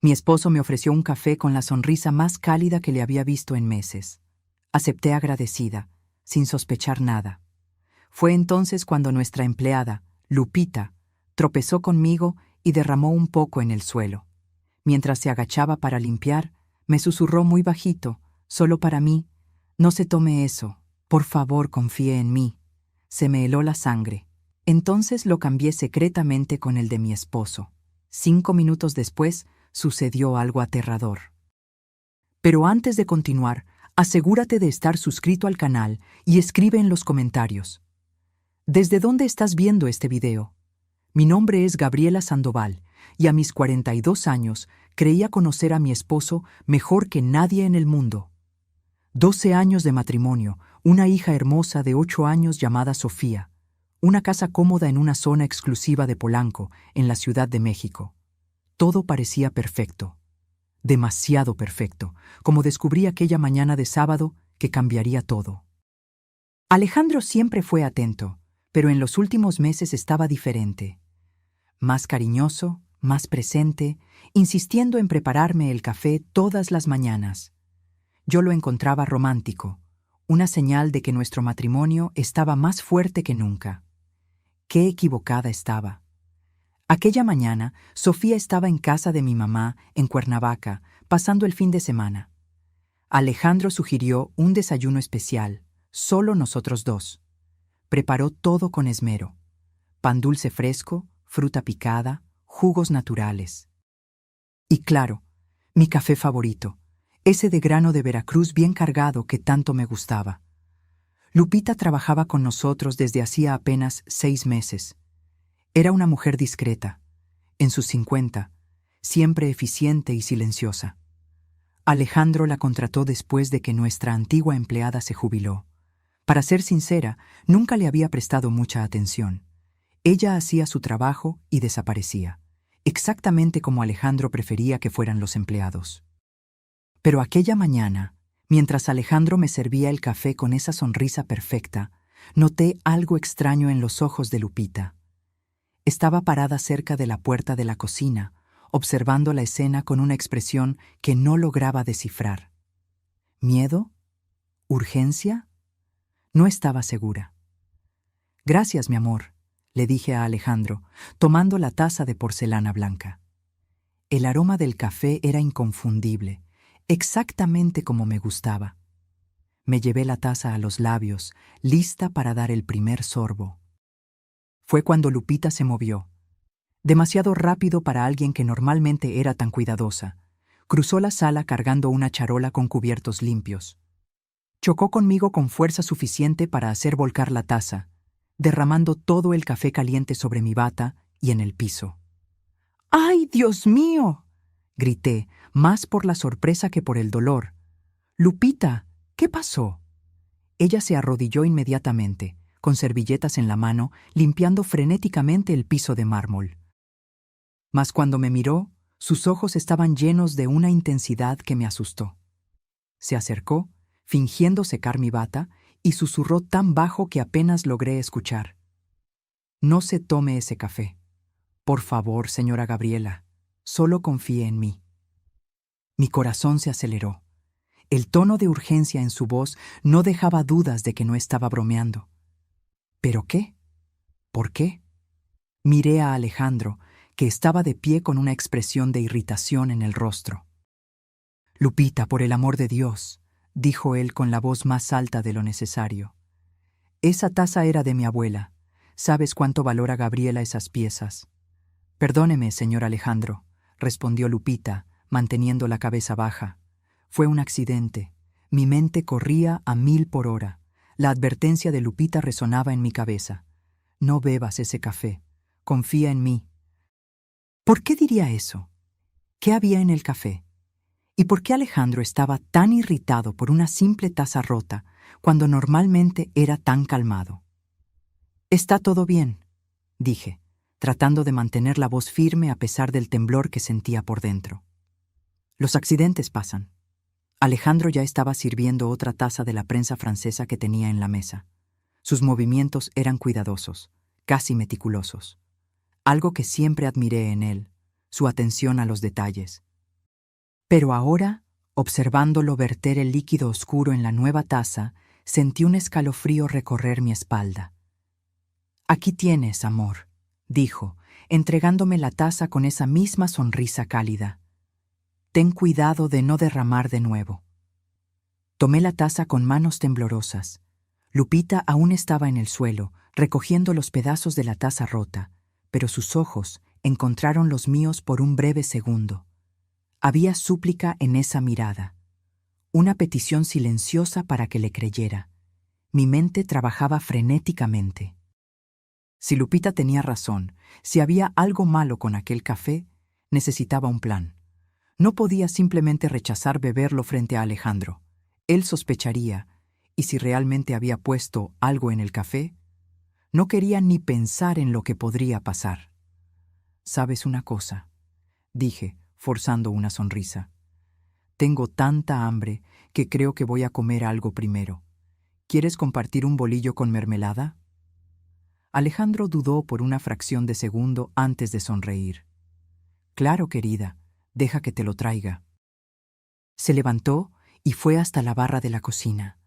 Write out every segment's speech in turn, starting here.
Mi esposo me ofreció un café con la sonrisa más cálida que le había visto en meses. Acepté agradecida, sin sospechar nada. Fue entonces cuando nuestra empleada, Lupita, tropezó conmigo y derramó un poco en el suelo. Mientras se agachaba para limpiar, me susurró muy bajito, solo para mí: «No se tome eso, por favor, confíe en mí». Se me heló la sangre. Entonces lo cambié secretamente con el de mi esposo. 5 minutos después, sucedió algo aterrador. Pero antes de continuar, asegúrate de estar suscrito al canal y escribe en los comentarios: ¿desde dónde estás viendo este video? Mi nombre es Gabriela Sandoval y a mis 42 años creía conocer a mi esposo mejor que nadie en el mundo. 12 años de matrimonio, una hija hermosa de 8 años llamada Sofía, una casa cómoda en una zona exclusiva de Polanco, en la Ciudad de México. Todo parecía perfecto, demasiado perfecto, como descubrí aquella mañana de sábado que cambiaría todo. Alejandro siempre fue atento, pero en los últimos meses estaba diferente. Más cariñoso, más presente, insistiendo en prepararme el café todas las mañanas. Yo lo encontraba romántico, una señal de que nuestro matrimonio estaba más fuerte que nunca. Qué equivocada estaba. Aquella mañana, Sofía estaba en casa de mi mamá, en Cuernavaca, pasando el fin de semana. Alejandro sugirió un desayuno especial, solo nosotros dos. Preparó todo con esmero: pan dulce fresco, fruta picada, jugos naturales. Y claro, mi café favorito, ese de grano de Veracruz bien cargado que tanto me gustaba. Lupita trabajaba con nosotros desde hacía apenas 6 meses. Era una mujer discreta, en sus 50, siempre eficiente y silenciosa. Alejandro la contrató después de que nuestra antigua empleada se jubiló. Para ser sincera, nunca le había prestado mucha atención. Ella hacía su trabajo y desaparecía, exactamente como Alejandro prefería que fueran los empleados. Pero aquella mañana, mientras Alejandro me servía el café con esa sonrisa perfecta, noté algo extraño en los ojos de Lupita. Estaba parada cerca de la puerta de la cocina, observando la escena con una expresión que no lograba descifrar. ¿Miedo? ¿Urgencia? No estaba segura. «Gracias, mi amor», le dije a Alejandro, tomando la taza de porcelana blanca. El aroma del café era inconfundible, exactamente como me gustaba. Me llevé la taza a los labios, lista para dar el primer sorbo. Fue cuando Lupita se movió. Demasiado rápido para alguien que normalmente era tan cuidadosa. Cruzó la sala cargando una charola con cubiertos limpios. Chocó conmigo con fuerza suficiente para hacer volcar la taza, derramando todo el café caliente sobre mi bata y en el piso. ¡Ay, Dios mío!, grité, más por la sorpresa que por el dolor. «Lupita, ¿qué pasó?». Ella se arrodilló inmediatamente, con servilletas en la mano, limpiando frenéticamente el piso de mármol. Mas cuando me miró, sus ojos estaban llenos de una intensidad que me asustó. Se acercó, fingiendo secar mi bata, y susurró tan bajo que apenas logré escuchar: «No se tome ese café. Por favor, señora Gabriela, solo confíe en mí». Mi corazón se aceleró. El tono de urgencia en su voz no dejaba dudas de que no estaba bromeando. ¿Pero qué? ¿Por qué? Miré a Alejandro, que estaba de pie con una expresión de irritación en el rostro. «Lupita, por el amor de Dios», dijo él con la voz más alta de lo necesario. «Esa taza era de mi abuela. ¿Sabes cuánto valora Gabriela esas piezas?». «Perdóneme, señor Alejandro», respondió Lupita, manteniendo la cabeza baja. «Fue un accidente. Mi mente corría a 1000 por hora. La advertencia de Lupita resonaba en mi cabeza. No bebas ese café. Confía en mí». ¿Por qué diría eso? ¿Qué había en el café? ¿Y por qué Alejandro estaba tan irritado por una simple taza rota cuando normalmente era tan calmado? «Está todo bien», dije, tratando de mantener la voz firme a pesar del temblor que sentía por dentro. «Los accidentes pasan». Alejandro ya estaba sirviendo otra taza de la prensa francesa que tenía en la mesa. Sus movimientos eran cuidadosos, casi meticulosos. Algo que siempre admiré en él, su atención a los detalles. Pero ahora, observándolo verter el líquido oscuro en la nueva taza, sentí un escalofrío recorrer mi espalda. «Aquí tienes, amor», dijo, entregándome la taza con esa misma sonrisa cálida. «Ten cuidado de no derramar de nuevo». Tomé la taza con manos temblorosas. Lupita aún estaba en el suelo, recogiendo los pedazos de la taza rota, pero sus ojos encontraron los míos por un breve segundo. Había súplica en esa mirada, una petición silenciosa para que le creyera. Mi mente trabajaba frenéticamente. Si Lupita tenía razón, si había algo malo con aquel café, necesitaba un plan. No podía simplemente rechazar beberlo frente a Alejandro. Él sospecharía, y si realmente había puesto algo en el café, no quería ni pensar en lo que podría pasar. «¿Sabes una cosa?», dije, forzando una sonrisa. «Tengo tanta hambre que creo que voy a comer algo primero. ¿Quieres compartir un bolillo con mermelada?». Alejandro dudó por una fracción de segundo antes de sonreír. «Claro, querida, deja que te lo traiga». Se levantó y fue hasta la barra de la cocina.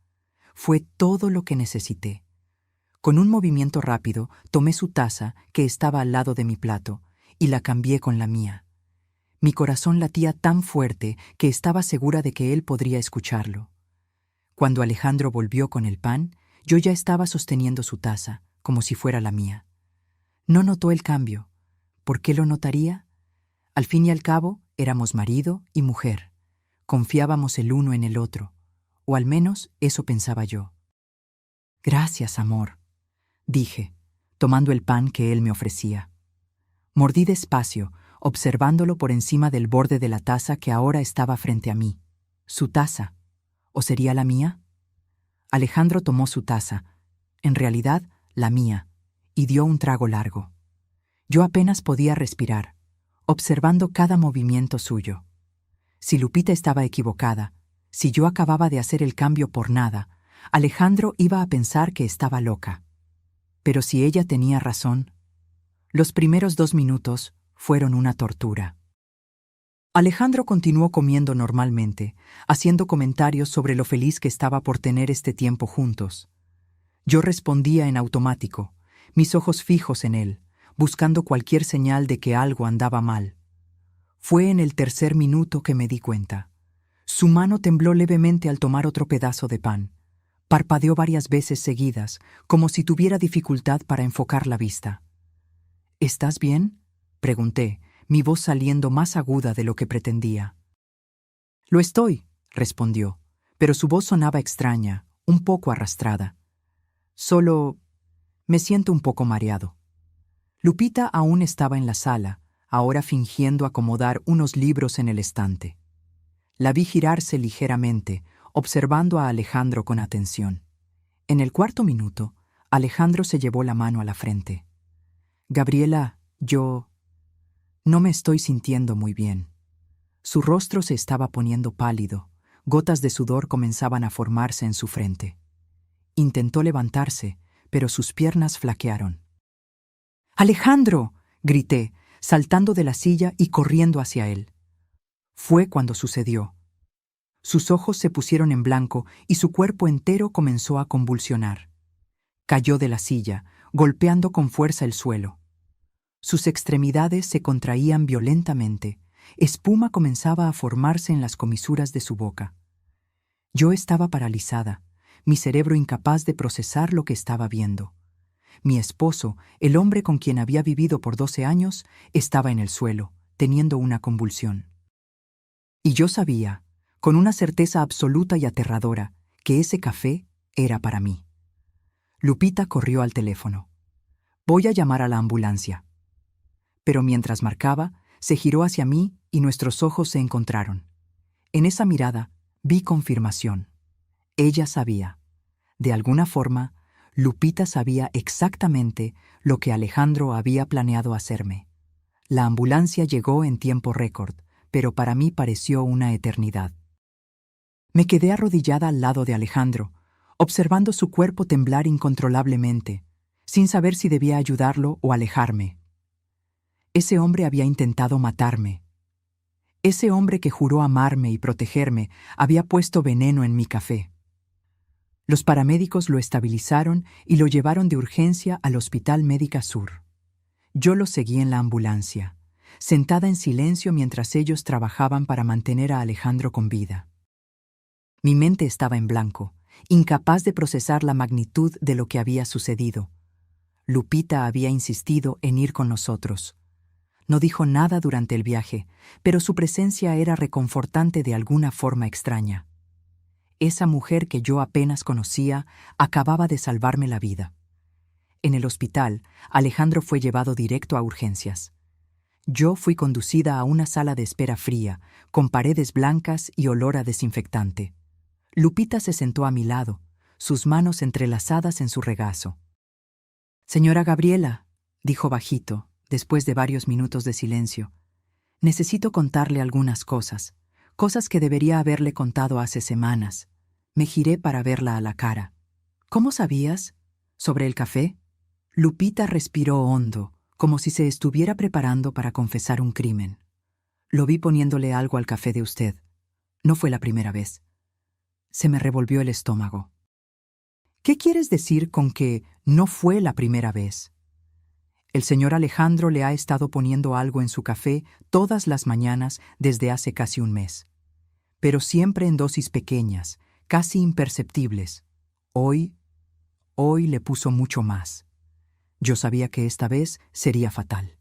Fue todo lo que necesité. Con un movimiento rápido, tomé su taza, que estaba al lado de mi plato, y la cambié con la mía. Mi corazón latía tan fuerte que estaba segura de que él podría escucharlo. Cuando Alejandro volvió con el pan, yo ya estaba sosteniendo su taza, como si fuera la mía. No notó el cambio. ¿Por qué lo notaría? Al fin y al cabo, éramos marido y mujer. Confiábamos el uno en el otro, o al menos eso pensaba yo. «Gracias, amor», dije, tomando el pan que él me ofrecía. Mordí despacio, observándolo por encima del borde de la taza que ahora estaba frente a mí. ¿Su taza? ¿O sería la mía? Alejandro tomó su taza, en realidad la mía, y dio un trago largo. Yo apenas podía respirar, observando cada movimiento suyo. Si Lupita estaba equivocada, si yo acababa de hacer el cambio por nada, Alejandro iba a pensar que estaba loca. Pero si ella tenía razón, los primeros 2 minutos fueron una tortura. Alejandro continuó comiendo normalmente, haciendo comentarios sobre lo feliz que estaba por tener este tiempo juntos. Yo respondía en automático, mis ojos fijos en él, buscando cualquier señal de que algo andaba mal. Fue en el 3er minuto que me di cuenta. Su mano tembló levemente al tomar otro pedazo de pan. Parpadeó varias veces seguidas, como si tuviera dificultad para enfocar la vista. «¿Estás bien?», pregunté, mi voz saliendo más aguda de lo que pretendía. «Lo estoy», respondió, pero su voz sonaba extraña, un poco arrastrada. «Solo me siento un poco mareado». Lupita aún estaba en la sala, ahora fingiendo acomodar unos libros en el estante. La vi girarse ligeramente, observando a Alejandro con atención. En el 4.º minuto, Alejandro se llevó la mano a la frente. «Gabriela, yo no me estoy sintiendo muy bien». Su rostro se estaba poniendo pálido, gotas de sudor comenzaban a formarse en su frente. Intentó levantarse, pero sus piernas flaquearon. «¡Alejandro!», grité, saltando de la silla y corriendo hacia él. Fue cuando sucedió. Sus ojos se pusieron en blanco y su cuerpo entero comenzó a convulsionar. Cayó de la silla, golpeando con fuerza el suelo. Sus extremidades se contraían violentamente. Espuma comenzaba a formarse en las comisuras de su boca. Yo estaba paralizada, mi cerebro incapaz de procesar lo que estaba viendo. Mi esposo, el hombre con quien había vivido por 12 años, estaba en el suelo, teniendo una convulsión. Y yo sabía, con una certeza absoluta y aterradora, que ese café era para mí. Lupita corrió al teléfono. «Voy a llamar a la ambulancia». Pero mientras marcaba, se giró hacia mí y nuestros ojos se encontraron. En esa mirada vi confirmación. Ella sabía. De alguna forma, Lupita sabía exactamente lo que Alejandro había planeado hacerme. La ambulancia llegó en tiempo récord, pero para mí pareció una eternidad. Me quedé arrodillada al lado de Alejandro, observando su cuerpo temblar incontrolablemente, sin saber si debía ayudarlo o alejarme. Ese hombre había intentado matarme. Ese hombre que juró amarme y protegerme había puesto veneno en mi café. Los paramédicos lo estabilizaron y lo llevaron de urgencia al Hospital Médica Sur. Yo lo seguí en la ambulancia, sentada en silencio mientras ellos trabajaban para mantener a Alejandro con vida. Mi mente estaba en blanco, incapaz de procesar la magnitud de lo que había sucedido. Lupita había insistido en ir con nosotros. No dijo nada durante el viaje, pero su presencia era reconfortante de alguna forma extraña. Esa mujer que yo apenas conocía acababa de salvarme la vida. En el hospital, Alejandro fue llevado directo a urgencias. Yo fui conducida a una sala de espera fría, con paredes blancas y olor a desinfectante. Lupita se sentó a mi lado, sus manos entrelazadas en su regazo. «Señora Gabriela», dijo bajito, después de varios minutos de silencio, «necesito contarle algunas cosas, cosas que debería haberle contado hace semanas». Me giré para verla a la cara. «¿Cómo sabías? ¿Sobre el café?» Lupita respiró hondo, como si se estuviera preparando para confesar un crimen. «Lo vi poniéndole algo al café de usted. No fue la primera vez». Se me revolvió el estómago. «¿Qué quieres decir con que no fue la primera vez?» «El señor Alejandro le ha estado poniendo algo en su café todas las mañanas desde hace casi un mes. Pero siempre en dosis pequeñas, casi imperceptibles. Hoy le puso mucho más. Yo sabía que esta vez sería fatal».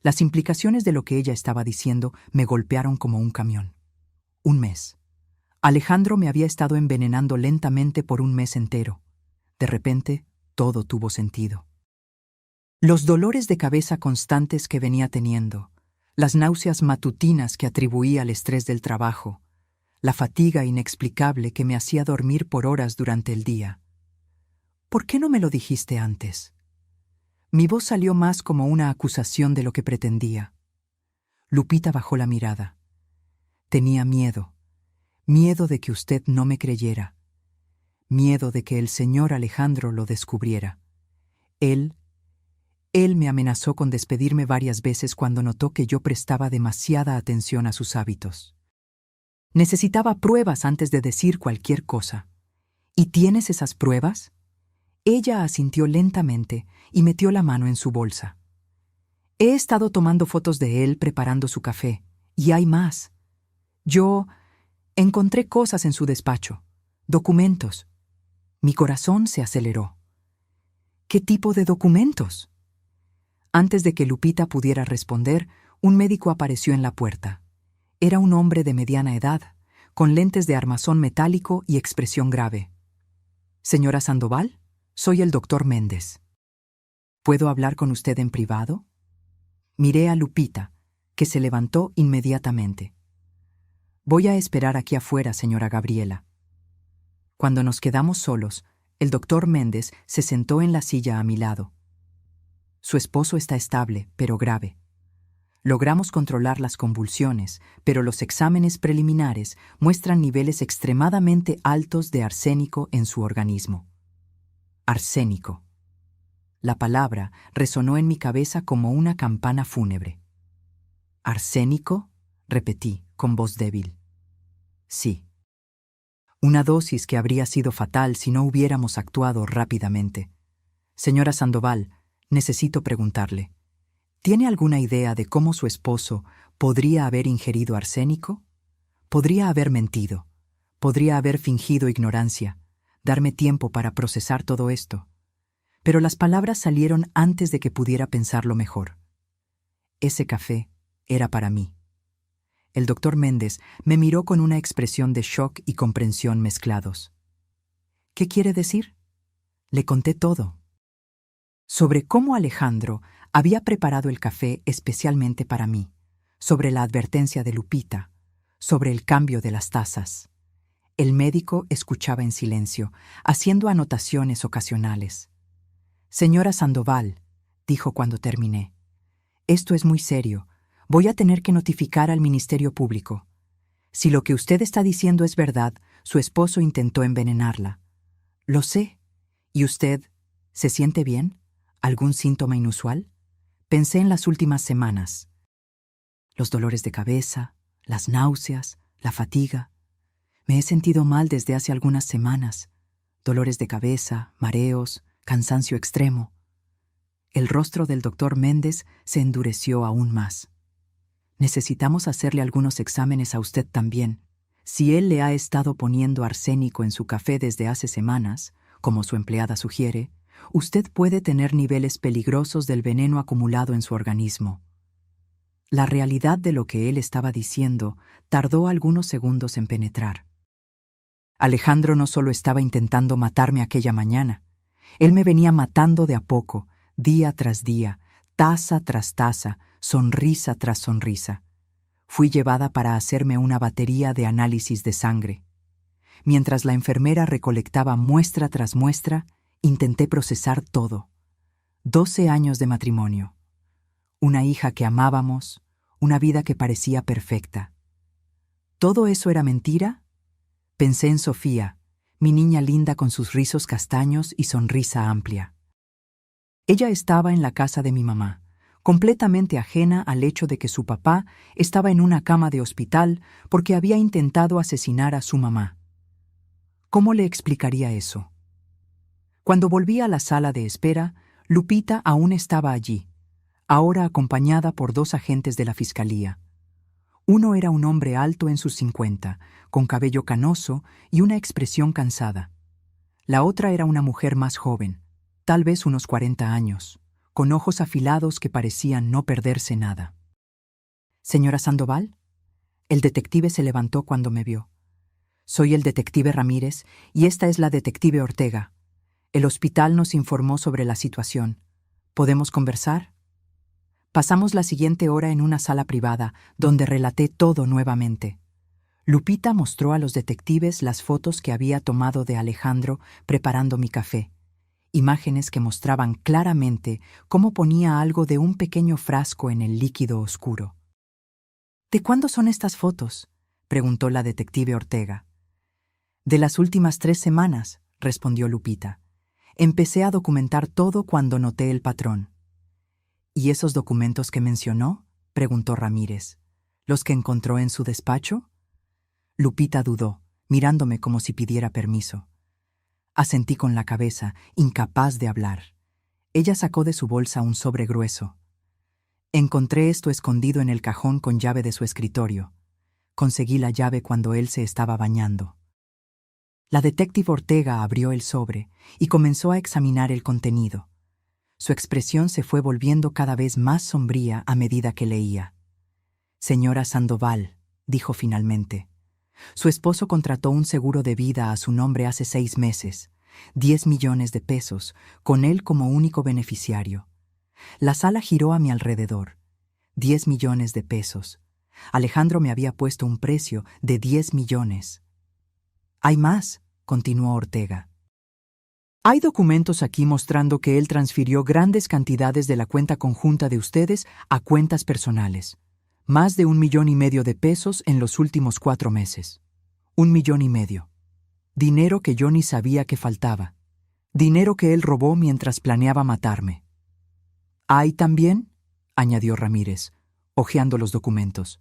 Las implicaciones de lo que ella estaba diciendo me golpearon como un camión. Un mes. Alejandro me había estado envenenando lentamente por un mes entero. De repente, todo tuvo sentido. Los dolores de cabeza constantes que venía teniendo, las náuseas matutinas que atribuía al estrés del trabajo, la fatiga inexplicable que me hacía dormir por horas durante el día. «¿Por qué no me lo dijiste antes?» Mi voz salió más como una acusación de lo que pretendía. Lupita bajó la mirada. «Tenía miedo. Miedo de que usted no me creyera. Miedo de que el señor Alejandro lo descubriera. Él me amenazó con despedirme varias veces cuando notó que yo prestaba demasiada atención a sus hábitos. Necesitaba pruebas antes de decir cualquier cosa. ¿Y tienes esas pruebas?» Ella asintió lentamente y metió la mano en su bolsa. «He estado tomando fotos de él preparando su café, y hay más. Yo encontré cosas en su despacho, documentos». Mi corazón se aceleró. «¿Qué tipo de documentos?» Antes de que Lupita pudiera responder, un médico apareció en la puerta. Era un hombre de mediana edad, con lentes de armazón metálico y expresión grave. «Señora Sandoval, soy el doctor Méndez. ¿Puedo hablar con usted en privado?» Miré a Lupita, que se levantó inmediatamente. «Voy a esperar aquí afuera, señora Gabriela». Cuando nos quedamos solos, el doctor Méndez se sentó en la silla a mi lado. «Su esposo está estable, pero grave. Logramos controlar las convulsiones, pero los exámenes preliminares muestran niveles extremadamente altos de arsénico en su organismo». Arsénico. La palabra resonó en mi cabeza como una campana fúnebre. «¿Arsénico?», repetí, con voz débil. «Sí. Una dosis que habría sido fatal si no hubiéramos actuado rápidamente. Señora Sandoval, necesito preguntarle, ¿tiene alguna idea de cómo su esposo podría haber ingerido arsénico? Podría haber mentido, podría haber fingido ignorancia, darme tiempo para procesar todo esto». Pero las palabras salieron antes de que pudiera pensarlo mejor. Ese café era para mí. El doctor Méndez me miró con una expresión de shock y comprensión mezclados. «¿Qué quiere decir?». Le conté todo. Sobre cómo Alejandro había preparado el café especialmente para mí, sobre la advertencia de Lupita, sobre el cambio de las tazas. El médico escuchaba en silencio, haciendo anotaciones ocasionales. «Señora Sandoval», dijo cuando terminé, «esto es muy serio. Voy a tener que notificar al Ministerio Público. Si lo que usted está diciendo es verdad, su esposo intentó envenenarla». «Lo sé. ¿Y usted se siente bien? ¿Algún síntoma inusual?» Pensé en las últimas semanas. Los dolores de cabeza, las náuseas, la fatiga. Me he sentido mal desde hace algunas semanas. Dolores de cabeza, mareos, cansancio extremo. El rostro del doctor Méndez se endureció aún más. Necesitamos hacerle algunos exámenes a usted también. Si él le ha estado poniendo arsénico en su café desde hace semanas, como su empleada sugiere, usted puede tener niveles peligrosos del veneno acumulado en su organismo. La realidad de lo que él estaba diciendo tardó algunos segundos en penetrar. Alejandro no solo estaba intentando matarme aquella mañana, él me venía matando de a poco, día tras día, taza tras taza, sonrisa tras sonrisa. Fui llevada para hacerme una batería de análisis de sangre. Mientras la enfermera recolectaba muestra tras muestra, intenté procesar todo. 12 años de matrimonio. Una hija que amábamos, una vida que parecía perfecta. ¿Todo eso era mentira? Pensé en Sofía, mi niña linda con sus rizos castaños y sonrisa amplia. Ella estaba en la casa de mi mamá, completamente ajena al hecho de que su papá estaba en una cama de hospital porque había intentado asesinar a su mamá. ¿Cómo le explicaría eso? Cuando volví a la sala de espera, Lupita aún estaba allí, ahora acompañada por 2 agentes de la fiscalía. Uno era un hombre alto en sus 50, con cabello canoso y una expresión cansada. La otra era una mujer más joven, tal vez unos 40 años, con ojos afilados que parecían no perderse nada. «Señora Sandoval». El detective se levantó cuando me vio. «Soy el detective Ramírez y esta es la detective Ortega. El hospital nos informó sobre la situación. ¿Podemos conversar?». Pasamos la siguiente hora en una sala privada, donde relaté todo nuevamente. Lupita mostró a los detectives las fotos que había tomado de Alejandro preparando mi café, imágenes que mostraban claramente cómo ponía algo de un pequeño frasco en el líquido oscuro. «¿De cuándo son estas fotos?», preguntó la detective Ortega. «De las últimas 3 semanas», respondió Lupita. «Empecé a documentar todo cuando noté el patrón». «¿Y esos documentos que mencionó?», preguntó Ramírez. «¿Los que encontró en su despacho?». Lupita dudó, mirándome como si pidiera permiso. Asentí con la cabeza, incapaz de hablar. Ella sacó de su bolsa un sobre grueso. «Encontré esto escondido en el cajón con llave de su escritorio. Conseguí la llave cuando él se estaba bañando». La detective Ortega abrió el sobre y comenzó a examinar el contenido. Su expresión se fue volviendo cada vez más sombría a medida que leía. «Señora Sandoval», dijo finalmente. «Su esposo contrató un seguro de vida a su nombre hace 6 meses, 10 millones de pesos, con él como único beneficiario. La sala giró a mi alrededor. 10 millones de pesos. Alejandro me había puesto un precio de 10 millones. «Hay más», continuó Ortega. «Hay documentos aquí mostrando que él transfirió grandes cantidades de la cuenta conjunta de ustedes a cuentas personales. Más de 1,5 millones de pesos en los últimos 4 meses. 1,5 millones. Dinero que yo ni sabía que faltaba. Dinero que él robó mientras planeaba matarme». «Hay también», añadió Ramírez, hojeando los documentos,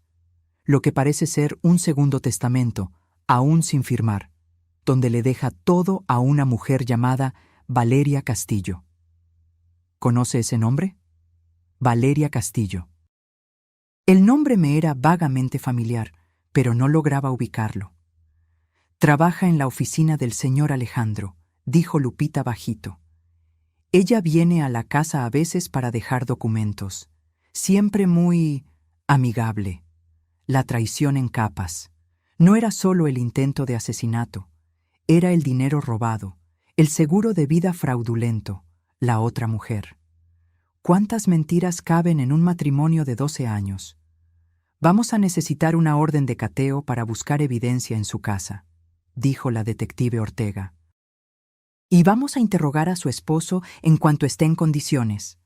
«lo que parece ser un segundo testamento, aún sin firmar, donde le deja todo a una mujer llamada Valeria Castillo». «¿Conoce ese nombre?». «Valeria Castillo». El nombre me era vagamente familiar, pero no lograba ubicarlo. «Trabaja en la oficina del señor Alejandro», dijo Lupita bajito. «Ella viene a la casa a veces para dejar documentos. Siempre muy amigable. La traición en capas. No era solo el intento de asesinato. Era el dinero robado, el seguro de vida fraudulento, la otra mujer. ¿Cuántas mentiras caben en un matrimonio de 12 años? Vamos a necesitar una orden de cateo para buscar evidencia en su casa», dijo la detective Ortega. «Y vamos a interrogar a su esposo en cuanto esté en condiciones.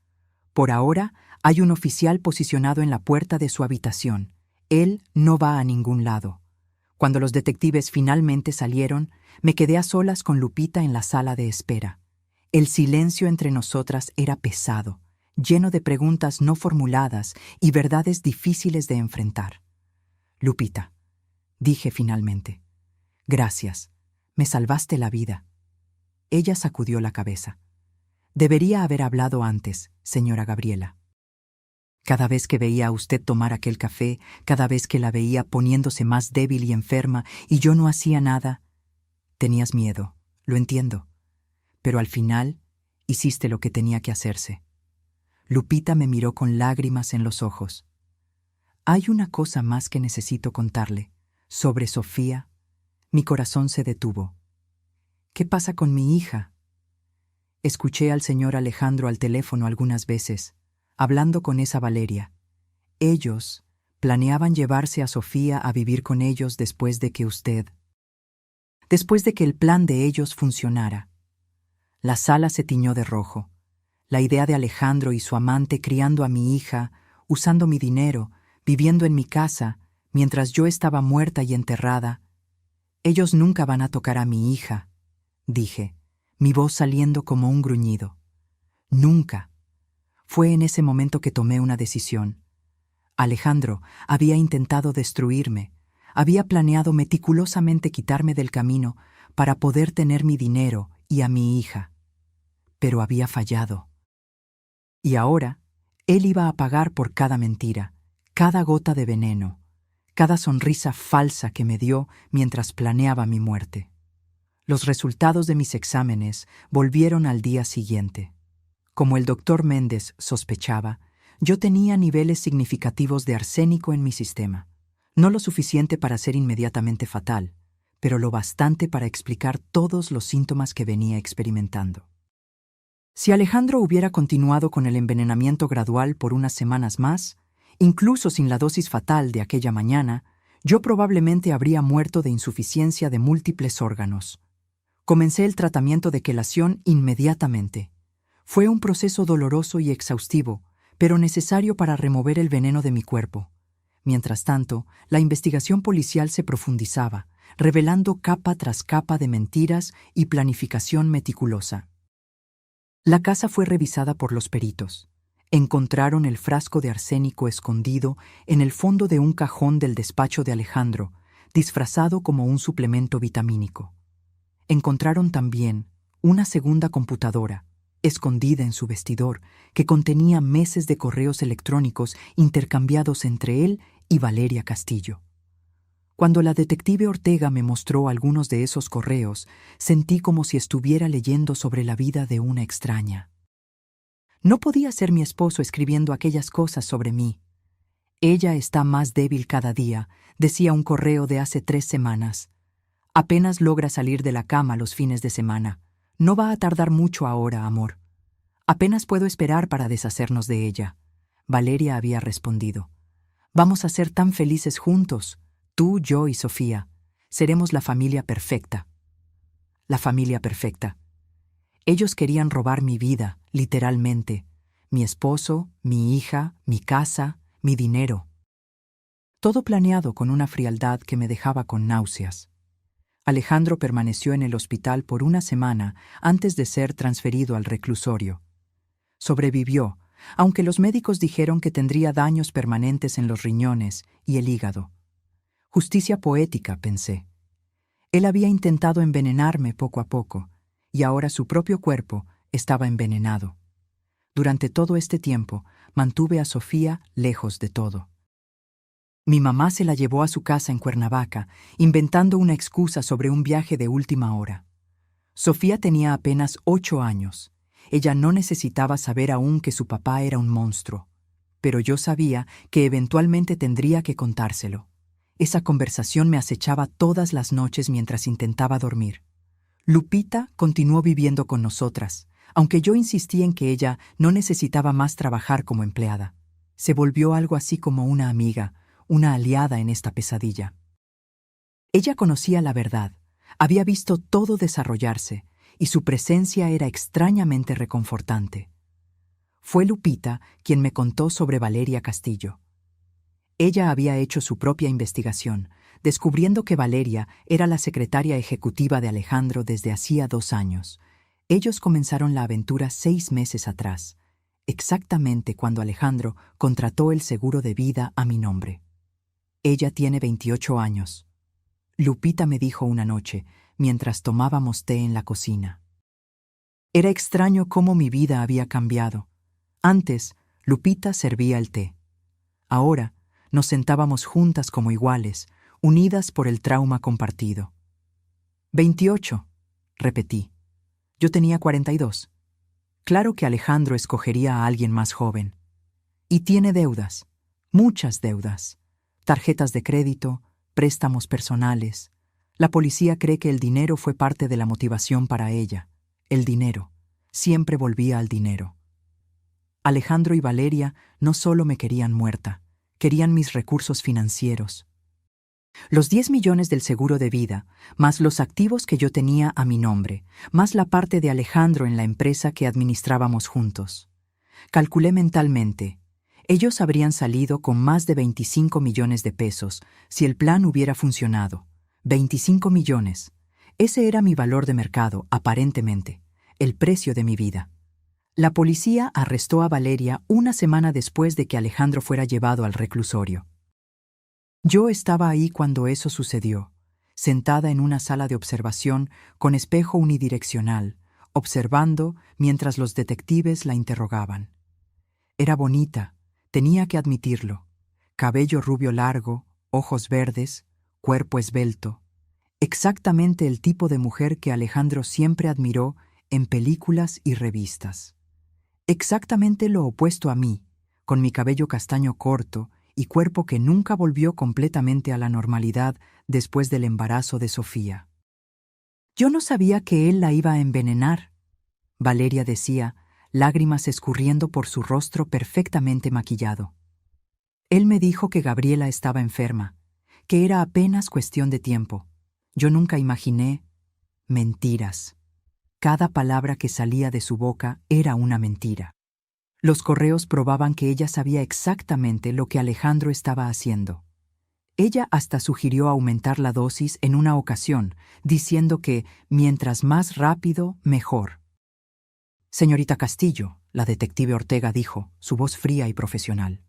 Por ahora, hay un oficial posicionado en la puerta de su habitación. Él no va a ningún lado». Cuando los detectives finalmente salieron, me quedé a solas con Lupita en la sala de espera. El silencio entre nosotras era pesado, lleno de preguntas no formuladas y verdades difíciles de enfrentar. Lupita, dije finalmente. Gracias, me salvaste la vida. Ella sacudió la cabeza. Debería haber hablado antes, señora Gabriela. Cada vez que veía a usted tomar aquel café, cada vez que la veía poniéndose más débil y enferma y yo no hacía nada, tenías miedo, lo entiendo. Pero al final hiciste lo que tenía que hacerse. Lupita me miró con lágrimas en los ojos. Hay una cosa más que necesito contarle. Sobre Sofía, mi corazón se detuvo. ¿Qué pasa con mi hija? Escuché al señor Alejandro al teléfono algunas veces, hablando con esa Valeria. Ellos planeaban llevarse a Sofía a vivir con ellos después de que el plan de ellos funcionara. La sala se tiñó de rojo. La idea de Alejandro y su amante criando a mi hija, usando mi dinero, viviendo en mi casa, mientras yo estaba muerta y enterrada. Ellos nunca van a tocar a mi hija, dije, mi voz saliendo como un gruñido. Nunca. Fue en ese momento que tomé una decisión. Alejandro había intentado destruirme, había planeado meticulosamente quitarme del camino para poder tener mi dinero y a mi hija. Pero había fallado. Y ahora, él iba a pagar por cada mentira, cada gota de veneno, cada sonrisa falsa que me dio mientras planeaba mi muerte. Los resultados de mis exámenes volvieron al día siguiente. Como el doctor Méndez sospechaba, yo tenía niveles significativos de arsénico en mi sistema. No lo suficiente para ser inmediatamente fatal, pero lo bastante para explicar todos los síntomas que venía experimentando. Si Alejandro hubiera continuado con el envenenamiento gradual por unas semanas más, incluso sin la dosis fatal de aquella mañana, yo probablemente habría muerto de insuficiencia de múltiples órganos. Comencé el tratamiento de quelación inmediatamente. Fue un proceso doloroso y exhaustivo, pero necesario para remover el veneno de mi cuerpo. Mientras tanto, la investigación policial se profundizaba, revelando capa tras capa de mentiras y planificación meticulosa. La casa fue revisada por los peritos. Encontraron el frasco de arsénico escondido en el fondo de un cajón del despacho de Alejandro, disfrazado como un suplemento vitamínico. Encontraron también una segunda computadora, escondida en su vestidor, que contenía meses de correos electrónicos intercambiados entre él y Valeria Castillo. Cuando la detective Ortega me mostró algunos de esos correos, sentí como si estuviera leyendo sobre la vida de una extraña. No podía ser mi esposo escribiendo aquellas cosas sobre mí. Ella está más débil cada día, decía un correo de hace 3 semanas. Apenas logra salir de la cama los fines de semana. No va a tardar mucho ahora, amor. Apenas puedo esperar para deshacernos de ella. Valeria había respondido. Vamos a ser tan felices juntos, tú, yo y Sofía. Seremos la familia perfecta. La familia perfecta. Ellos querían robar mi vida, literalmente. Mi esposo, mi hija, mi casa, mi dinero. Todo planeado con una frialdad que me dejaba con náuseas. Alejandro permaneció en el hospital por una semana antes de ser transferido al reclusorio. Sobrevivió, aunque los médicos dijeron que tendría daños permanentes en los riñones y el hígado. Justicia poética, pensé. Él había intentado envenenarme poco a poco, y ahora su propio cuerpo estaba envenenado. Durante todo este tiempo, mantuve a Sofía lejos de todo. Mi mamá se la llevó a su casa en Cuernavaca, inventando una excusa sobre un viaje de última hora. Sofía tenía apenas 8 años. Ella no necesitaba saber aún que su papá era un monstruo, pero yo sabía que eventualmente tendría que contárselo. Esa conversación me acechaba todas las noches mientras intentaba dormir. Lupita continuó viviendo con nosotras, aunque yo insistí en que ella no necesitaba más trabajar como empleada. Se volvió algo así como una amiga, una aliada en esta pesadilla. Ella conocía la verdad, había visto todo desarrollarse, y su presencia era extrañamente reconfortante. Fue Lupita quien me contó sobre Valeria Castillo. Ella había hecho su propia investigación, descubriendo que Valeria era la secretaria ejecutiva de Alejandro desde hacía 2 años. Ellos comenzaron la aventura 6 meses atrás, exactamente cuando Alejandro contrató el seguro de vida a mi nombre. Ella tiene 28 años. Lupita me dijo una noche, mientras tomábamos té en la cocina. Era extraño cómo mi vida había cambiado. Antes, Lupita servía el té. Ahora, nos sentábamos juntas como iguales, unidas por el trauma compartido. 28, repetí. Yo tenía 42. Claro que Alejandro escogería a alguien más joven. Y tiene deudas, muchas deudas. Tarjetas de crédito, préstamos personales. La policía cree que el dinero fue parte de la motivación para ella. El dinero. Siempre volvía al dinero. Alejandro y Valeria no solo me querían muerta, querían mis recursos financieros. Los 10 millones del seguro de vida, más los activos que yo tenía a mi nombre, más la parte de Alejandro en la empresa que administrábamos juntos. Calculé mentalmente. Ellos habrían salido con más de 25 millones de pesos si el plan hubiera funcionado. 25 millones. Ese era mi valor de mercado, aparentemente, el precio de mi vida. La policía arrestó a Valeria una semana después de que Alejandro fuera llevado al reclusorio. Yo estaba ahí cuando eso sucedió, sentada en una sala de observación con espejo unidireccional, observando mientras los detectives la interrogaban. Era bonita, tenía que admitirlo. Cabello rubio largo, ojos verdes, cuerpo esbelto. Exactamente el tipo de mujer que Alejandro siempre admiró en películas y revistas. Exactamente lo opuesto a mí, con mi cabello castaño corto y cuerpo que nunca volvió completamente a la normalidad después del embarazo de Sofía. Yo no sabía que él la iba a envenenar, Valeria decía, lágrimas escurriendo por su rostro perfectamente maquillado. Él me dijo que Gabriela estaba enferma, que era apenas cuestión de tiempo. Yo nunca imaginé mentiras. Cada palabra que salía de su boca era una mentira. Los correos probaban que ella sabía exactamente lo que Alejandro estaba haciendo. Ella hasta sugirió aumentar la dosis en una ocasión, diciendo que mientras más rápido, mejor. Señorita Castillo, la detective Ortega dijo, su voz fría y profesional.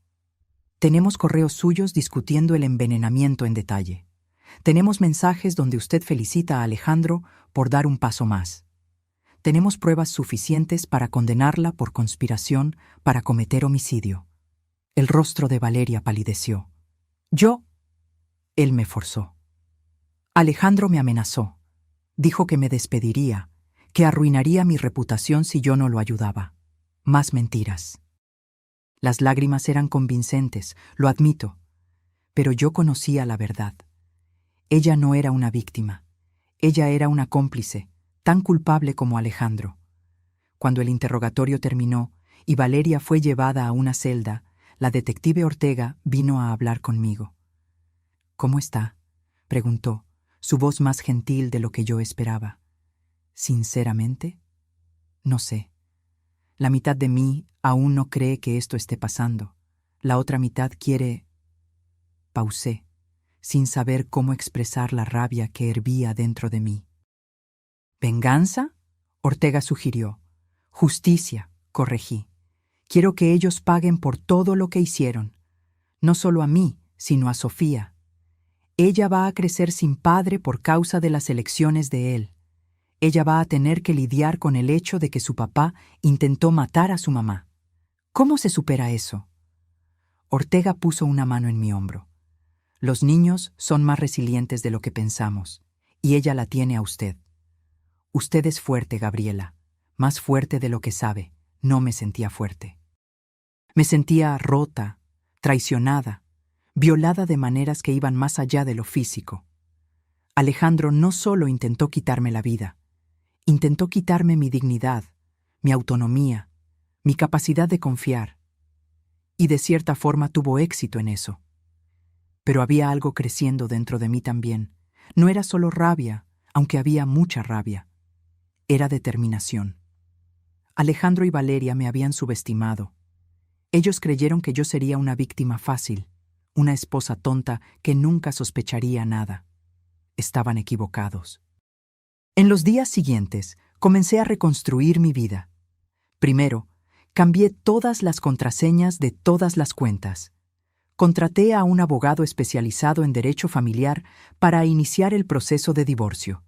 Tenemos correos suyos discutiendo el envenenamiento en detalle. Tenemos mensajes donde usted felicita a Alejandro por dar un paso más. Tenemos pruebas suficientes para condenarla por conspiración para cometer homicidio. El rostro de Valeria palideció. Él me forzó. Alejandro me amenazó. Dijo que me despediría, que arruinaría mi reputación si yo no lo ayudaba. Más mentiras. Las lágrimas eran convincentes, lo admito, pero yo conocía la verdad. Ella no era una víctima. Ella era una cómplice, tan culpable como Alejandro. Cuando el interrogatorio terminó y Valeria fue llevada a una celda, la detective Ortega vino a hablar conmigo. «¿Cómo está?», preguntó, su voz más gentil de lo que yo esperaba. «Sinceramente, no sé. La mitad de mí aún no cree que esto esté pasando. La otra mitad quiere...». Pausé, sin saber cómo expresar la rabia que hervía dentro de mí. «¿Venganza?», Ortega sugirió. «Justicia», corregí. «Quiero que ellos paguen por todo lo que hicieron. No solo a mí, sino a Sofía. Ella va a crecer sin padre por causa de las elecciones de él. Ella va a tener que lidiar con el hecho de que su papá intentó matar a su mamá. ¿Cómo se supera eso?». Ortega puso una mano en mi hombro. «Los niños son más resilientes de lo que pensamos, y ella la tiene a usted. Usted es fuerte, Gabriela, más fuerte de lo que sabe». No me sentía fuerte. Me sentía rota, traicionada, violada de maneras que iban más allá de lo físico. Alejandro no solo intentó quitarme la vida, intentó quitarme mi dignidad, mi autonomía, mi capacidad de confiar. Y de cierta forma tuvo éxito en eso. Pero había algo creciendo dentro de mí también. No era solo rabia, aunque había mucha rabia. Era determinación. Alejandro y Valeria me habían subestimado. Ellos creyeron que yo sería una víctima fácil, una esposa tonta que nunca sospecharía nada. Estaban equivocados. En los días siguientes, comencé a reconstruir mi vida. Primero, cambié todas las contraseñas de todas las cuentas. Contraté a un abogado especializado en derecho familiar para iniciar el proceso de divorcio.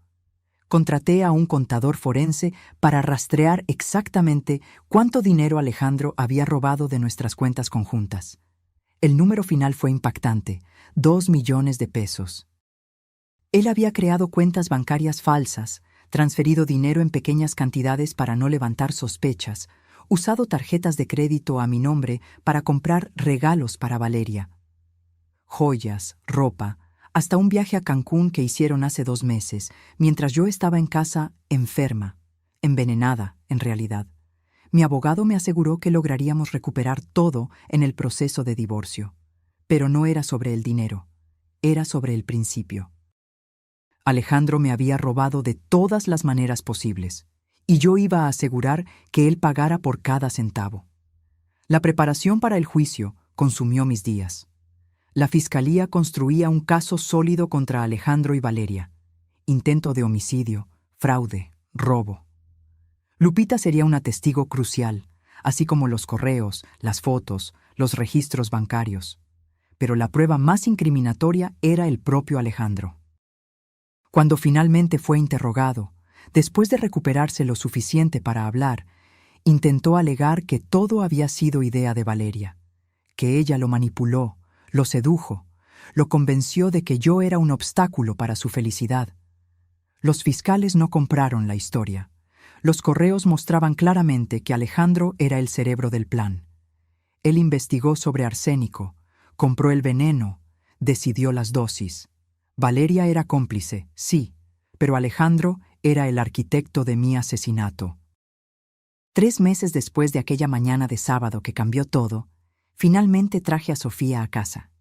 Contraté a un contador forense para rastrear exactamente cuánto dinero Alejandro había robado de nuestras cuentas conjuntas. El número final fue impactante: 2 millones de pesos. Él había creado cuentas bancarias falsas, transferido dinero en pequeñas cantidades para no levantar sospechas, usado tarjetas de crédito a mi nombre para comprar regalos para Valeria. Joyas, ropa, hasta un viaje a Cancún que hicieron hace 2 meses, mientras yo estaba en casa enferma, envenenada, en realidad. Mi abogado me aseguró que lograríamos recuperar todo en el proceso de divorcio. Pero no era sobre el dinero, era sobre el principio. Alejandro me había robado de todas las maneras posibles, y yo iba a asegurar que él pagara por cada centavo. La preparación para el juicio consumió mis días. La fiscalía construía un caso sólido contra Alejandro y Valeria: intento de homicidio, fraude, robo. Lupita sería una testigo crucial, así como los correos, las fotos, los registros bancarios. Pero la prueba más incriminatoria era el propio Alejandro. Cuando finalmente fue interrogado, después de recuperarse lo suficiente para hablar, intentó alegar que todo había sido idea de Valeria, que ella lo manipuló, lo sedujo, lo convenció de que yo era un obstáculo para su felicidad. Los fiscales no compraron la historia. Los correos mostraban claramente que Alejandro era el cerebro del plan. Él investigó sobre arsénico, compró el veneno, decidió las dosis. Valeria era cómplice, sí, pero Alejandro era el arquitecto de mi asesinato. 3 meses después de aquella mañana de sábado que cambió todo, finalmente traje a Sofía a casa.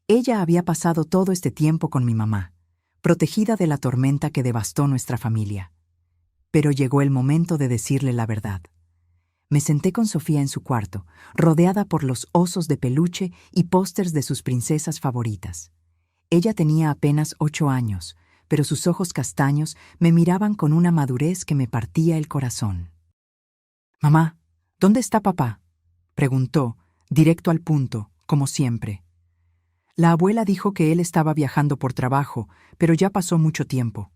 Ella había pasado todo este tiempo con mi mamá, protegida de la tormenta que devastó nuestra familia. Pero llegó el momento de decirle la verdad. Me senté con Sofía en su cuarto, rodeada por los osos de peluche y pósters de sus princesas favoritas. Ella tenía apenas 8 años, pero sus ojos castaños me miraban con una madurez que me partía el corazón. «Mamá, ¿dónde está papá?», preguntó, directo al punto, como siempre. La abuela dijo que él estaba viajando por trabajo, pero ya pasó mucho tiempo.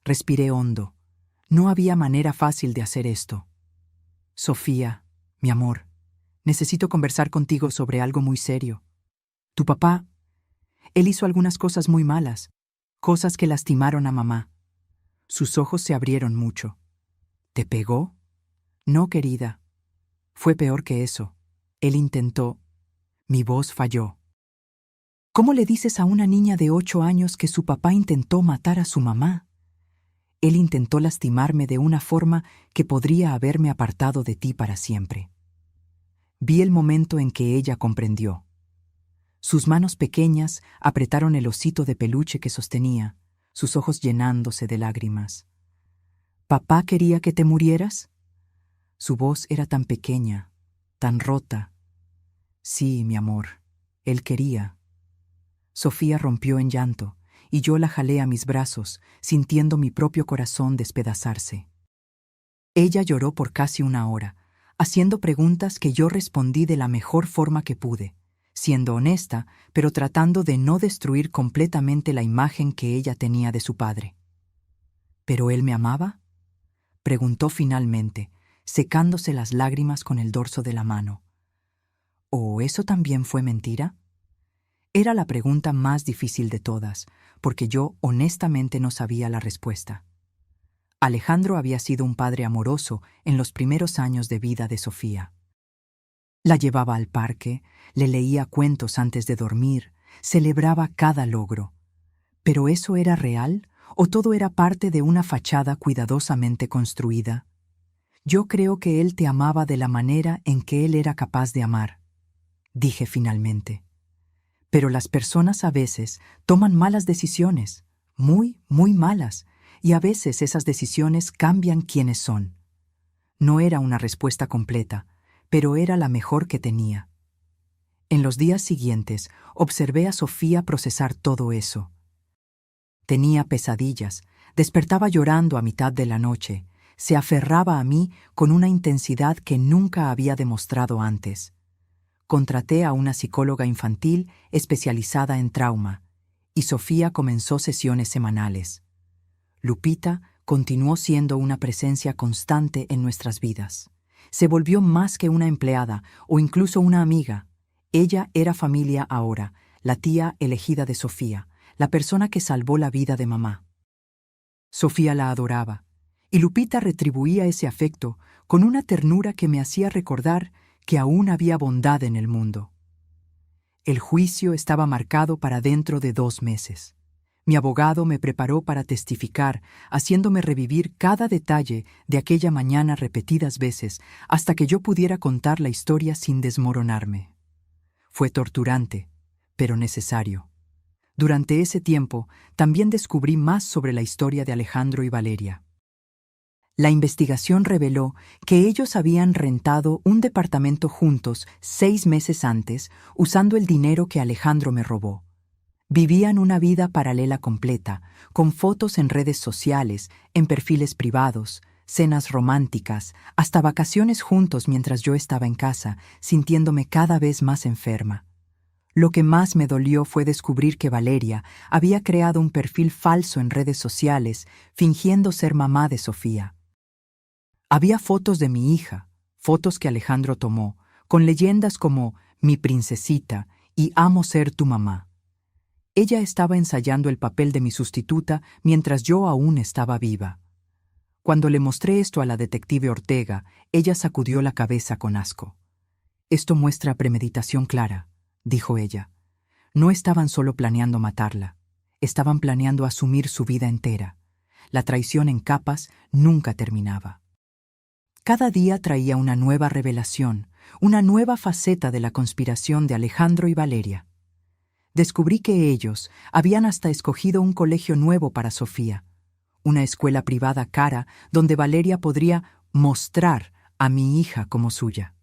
Respiré hondo. No había manera fácil de hacer esto. «Sofía, mi amor, necesito conversar contigo sobre algo muy serio. Tu papá, él hizo algunas cosas muy malas, cosas que lastimaron a mamá». Sus ojos se abrieron mucho. «¿Te pegó?». «No, querida. Fue peor que eso. Él intentó». Mi voz falló. «¿Cómo le dices a una niña de 8 años que su papá intentó matar a su mamá? Él intentó lastimarme de una forma que podría haberme apartado de ti para siempre». Vi el momento en que ella comprendió. Sus manos pequeñas apretaron el osito de peluche que sostenía, sus ojos llenándose de lágrimas. «¿Papá quería que te murieras?». Su voz era tan pequeña, tan rota. «Sí, mi amor, él quería». Sofía rompió en llanto, y yo la jalé a mis brazos, sintiendo mi propio corazón despedazarse. Ella lloró por casi 1 hora, haciendo preguntas que yo respondí de la mejor forma que pude, siendo honesta, pero tratando de no destruir completamente la imagen que ella tenía de su padre. ¿Pero él me amaba?, preguntó finalmente, secándose las lágrimas con el dorso de la mano. ¿O eso también fue mentira? Era la pregunta más difícil de todas, porque yo honestamente no sabía la respuesta. Alejandro había sido un padre amoroso en los primeros años de vida de Sofía. La llevaba al parque, le leía cuentos antes de dormir, celebraba cada logro. ¿Pero eso era real o todo era parte de una fachada cuidadosamente construida? «Yo creo que él te amaba de la manera en que él era capaz de amar», dije finalmente. «Pero las personas a veces toman malas decisiones, muy, muy malas, y a veces esas decisiones cambian quiénes son». No era una respuesta completa, pero era la mejor que tenía. En los días siguientes observé a Sofía procesar todo eso. Tenía pesadillas, despertaba llorando a mitad de la noche, se aferraba a mí con una intensidad que nunca había demostrado antes. contraté a una psicóloga infantil especializada en trauma, y Sofía comenzó sesiones semanales. Lupita continuó siendo una presencia constante en nuestras vidas. Se volvió más que una empleada o incluso una amiga. Ella era familia ahora, la tía elegida de Sofía, la persona que salvó la vida de mamá. Sofía la adoraba, y Lupita retribuía ese afecto con una ternura que me hacía recordar que aún había bondad en el mundo. El juicio estaba marcado para dentro de 2 meses. Mi abogado me preparó para testificar, haciéndome revivir cada detalle de aquella mañana repetidas veces hasta que yo pudiera contar la historia sin desmoronarme. Fue torturante, pero necesario. Durante ese tiempo, también descubrí más sobre la historia de Alejandro y Valeria. La investigación reveló que ellos habían rentado un departamento juntos 6 meses antes, usando el dinero que Alejandro me robó. Vivían una vida paralela completa, con fotos en redes sociales, en perfiles privados, cenas románticas, hasta vacaciones juntos mientras yo estaba en casa, sintiéndome cada vez más enferma. Lo que más me dolió fue descubrir que Valeria había creado un perfil falso en redes sociales, fingiendo ser mamá de Sofía. Había fotos de mi hija, fotos que Alejandro tomó, con leyendas como «Mi princesita» y «Amo ser tu mamá». Ella estaba ensayando el papel de mi sustituta mientras yo aún estaba viva. Cuando le mostré esto a la detective Ortega, ella sacudió la cabeza con asco. «Esto muestra premeditación clara», dijo ella. No estaban solo planeando matarla, estaban planeando asumir su vida entera. La traición en capas nunca terminaba. Cada día traía una nueva revelación, una nueva faceta de la conspiración de Alejandro y Valeria. Descubrí que ellos habían hasta escogido un colegio nuevo para Sofía, una escuela privada cara donde Valeria podría mostrar a mi hija como suya.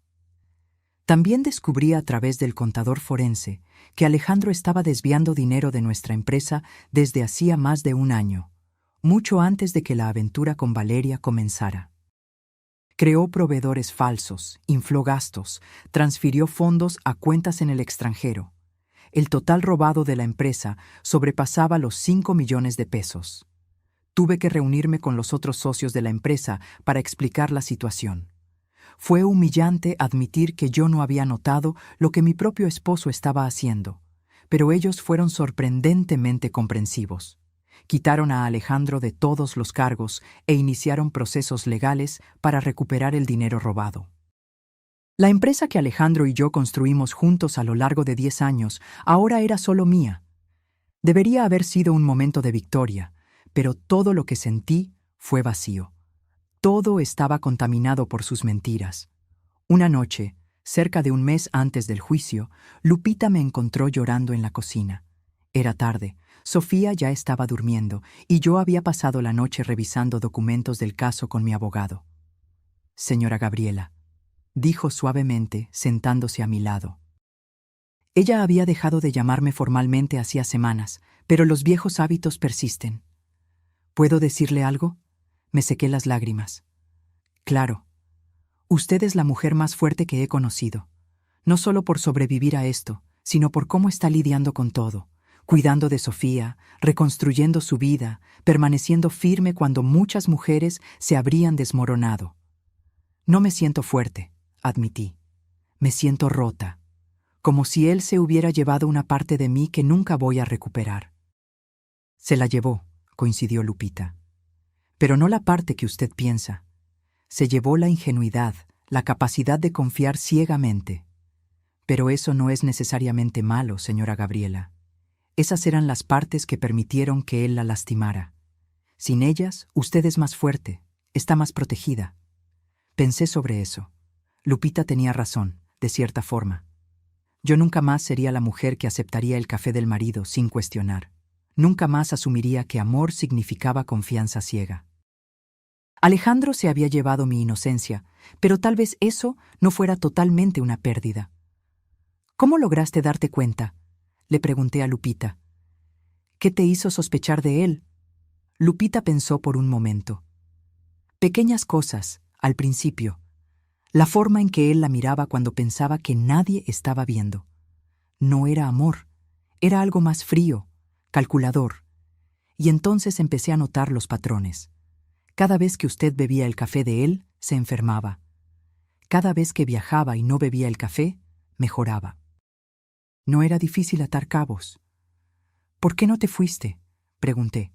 También descubrí a través del contador forense que Alejandro estaba desviando dinero de nuestra empresa desde hacía más de 1 año, mucho antes de que la aventura con Valeria comenzara. Creó proveedores falsos, infló gastos, transfirió fondos a cuentas en el extranjero. El total robado de la empresa sobrepasaba los 5 millones de pesos. Tuve que reunirme con los otros socios de la empresa para explicar la situación. Fue humillante admitir que yo no había notado lo que mi propio esposo estaba haciendo, pero ellos fueron sorprendentemente comprensivos. Quitaron a Alejandro de todos los cargos e iniciaron procesos legales para recuperar el dinero robado. La empresa que Alejandro y yo construimos juntos a lo largo de 10 años ahora era solo mía. Debería haber sido un momento de victoria, pero todo lo que sentí fue vacío. Todo estaba contaminado por sus mentiras. Una noche, cerca de 1 mes antes del juicio, Lupita me encontró llorando en la cocina. Era tarde, Sofía ya estaba durmiendo y yo había pasado la noche revisando documentos del caso con mi abogado. «Señora Gabriela», dijo suavemente, sentándose a mi lado. Ella había dejado de llamarme formalmente hacía semanas, pero los viejos hábitos persisten. «¿Puedo decirle algo?». Me sequé las lágrimas. «Claro. Usted es la mujer más fuerte que he conocido, no solo por sobrevivir a esto, sino por cómo está lidiando con todo, cuidando de Sofía, reconstruyendo su vida, permaneciendo firme cuando muchas mujeres se habrían desmoronado». «No me siento fuerte», admití. «Me siento rota, como si él se hubiera llevado una parte de mí que nunca voy a recuperar». «Se la llevó», coincidió Lupita. «Pero no la parte que usted piensa. Se llevó la ingenuidad, la capacidad de confiar ciegamente. Pero eso no es necesariamente malo, señora Gabriela. Esas eran las partes que permitieron que él la lastimara. Sin ellas, usted es más fuerte, está más protegida». Pensé sobre eso. Lupita tenía razón, de cierta forma. Yo nunca más sería la mujer que aceptaría el café del marido sin cuestionar. Nunca más asumiría que amor significaba confianza ciega. Alejandro se había llevado mi inocencia, pero tal vez eso no fuera totalmente una pérdida. «¿Cómo lograste darte cuenta?», le pregunté a Lupita. «¿Qué te hizo sospechar de él?». Lupita pensó por un momento. «Pequeñas cosas, al principio. La forma en que él la miraba cuando pensaba que nadie estaba viendo. No era amor, era algo más frío, calculador. Y entonces empecé a notar los patrones. Cada vez que usted bebía el café de él, se enfermaba. Cada vez que viajaba y no bebía el café, mejoraba. No era difícil atar cabos. ¿Por qué no te fuiste?, pregunté.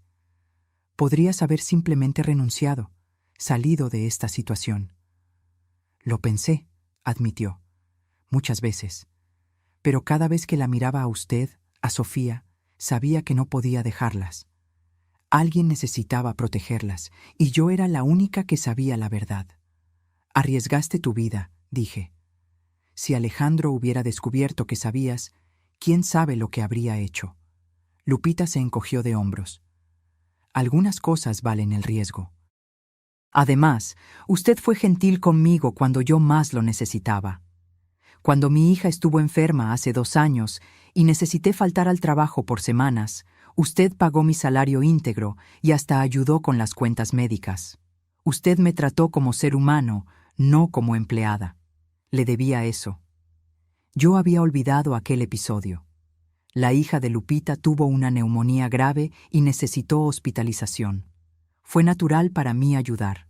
Podrías haber simplemente renunciado, salido de esta situación. Lo pensé, admitió, muchas veces. Pero cada vez que la miraba a usted, a Sofía, sabía que no podía dejarlas. Alguien necesitaba protegerlas, y yo era la única que sabía la verdad. Arriesgaste tu vida, dije. Si Alejandro hubiera descubierto que sabías, ¿quién sabe lo que habría hecho? Lupita se encogió de hombros. Algunas cosas valen el riesgo. Además, usted fue gentil conmigo cuando yo más lo necesitaba. Cuando mi hija estuvo enferma hace 2 años y necesité faltar al trabajo por semanas, usted pagó mi salario íntegro y hasta ayudó con las cuentas médicas. Usted me trató como ser humano, no como empleada. Le debía eso. Yo había olvidado aquel episodio. La hija de Lupita tuvo una neumonía grave y necesitó hospitalización. Fue natural para mí ayudar.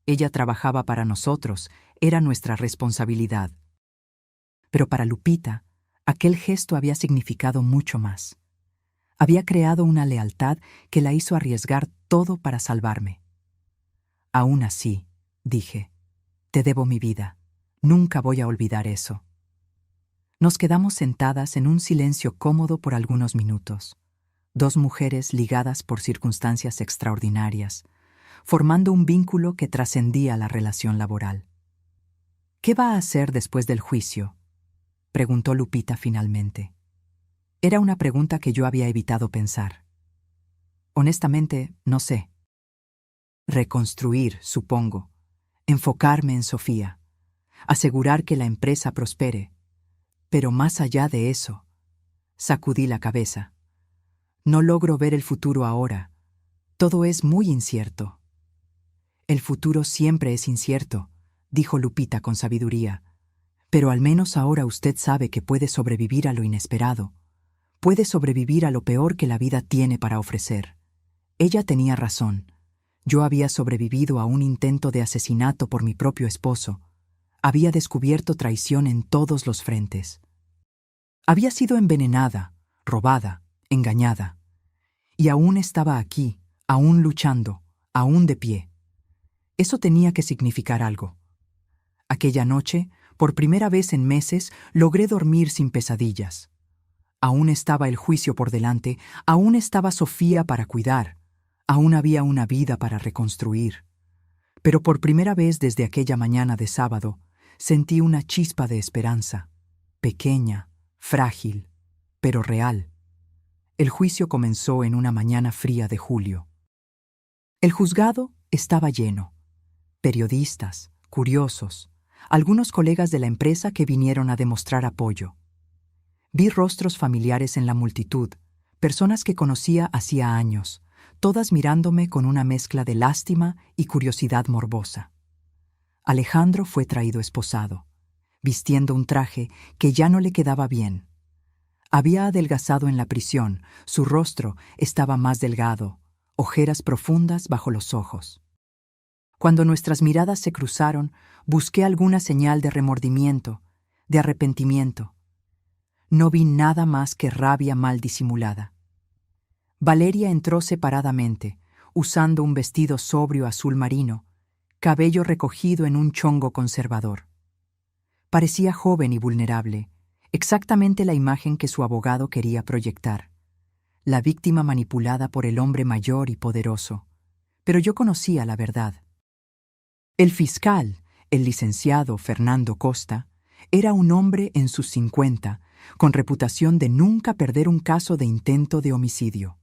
Ella trabajaba para nosotros, era nuestra responsabilidad. Pero para Lupita, aquel gesto había significado mucho más. Había creado una lealtad que la hizo arriesgar todo para salvarme. Aún así, dije, te debo mi vida. Nunca voy a olvidar eso. Nos quedamos sentadas en un silencio cómodo por algunos minutos. 2 mujeres ligadas por circunstancias extraordinarias, formando un vínculo que trascendía la relación laboral. ¿Qué va a hacer después del juicio?, preguntó Lupita finalmente. Era una pregunta que yo había evitado pensar. Honestamente, no sé. Reconstruir, supongo. Enfocarme en Sofía. Asegurar que la empresa prospere. Pero más allá de eso, sacudí la cabeza. No logro ver el futuro ahora. Todo es muy incierto. El futuro siempre es incierto, dijo Lupita con sabiduría. Pero al menos ahora usted sabe que puede sobrevivir a lo inesperado. Puede sobrevivir a lo peor que la vida tiene para ofrecer. Ella tenía razón. Yo había sobrevivido a un intento de asesinato por mi propio esposo. Había descubierto traición en todos los frentes. Había sido envenenada, robada, engañada. Y aún estaba aquí, aún luchando, aún de pie. Eso tenía que significar algo. Aquella noche, por primera vez en meses, logré dormir sin pesadillas. Aún estaba el juicio por delante, aún estaba Sofía para cuidar, aún había una vida para reconstruir. Pero por primera vez desde aquella mañana de sábado, sentí una chispa de esperanza, pequeña, frágil, pero real. El juicio comenzó en una mañana fría de julio. El juzgado estaba lleno. Periodistas, curiosos, algunos colegas de la empresa que vinieron a demostrar apoyo. Vi rostros familiares en la multitud, personas que conocía hacía años, todas mirándome con una mezcla de lástima y curiosidad morbosa. Alejandro fue traído esposado, vistiendo un traje que ya no le quedaba bien. Había adelgazado en la prisión, su rostro estaba más delgado, ojeras profundas bajo los ojos. Cuando nuestras miradas se cruzaron, busqué alguna señal de remordimiento, de arrepentimiento. No vi nada más que rabia mal disimulada. Valeria entró separadamente, usando un vestido sobrio azul marino, cabello recogido en un chongo conservador. Parecía joven y vulnerable, exactamente la imagen que su abogado quería proyectar. La víctima manipulada por el hombre mayor y poderoso. Pero yo conocía la verdad. El fiscal, el licenciado Fernando Costa, era un hombre en sus 50, con reputación de nunca perder un caso de intento de homicidio.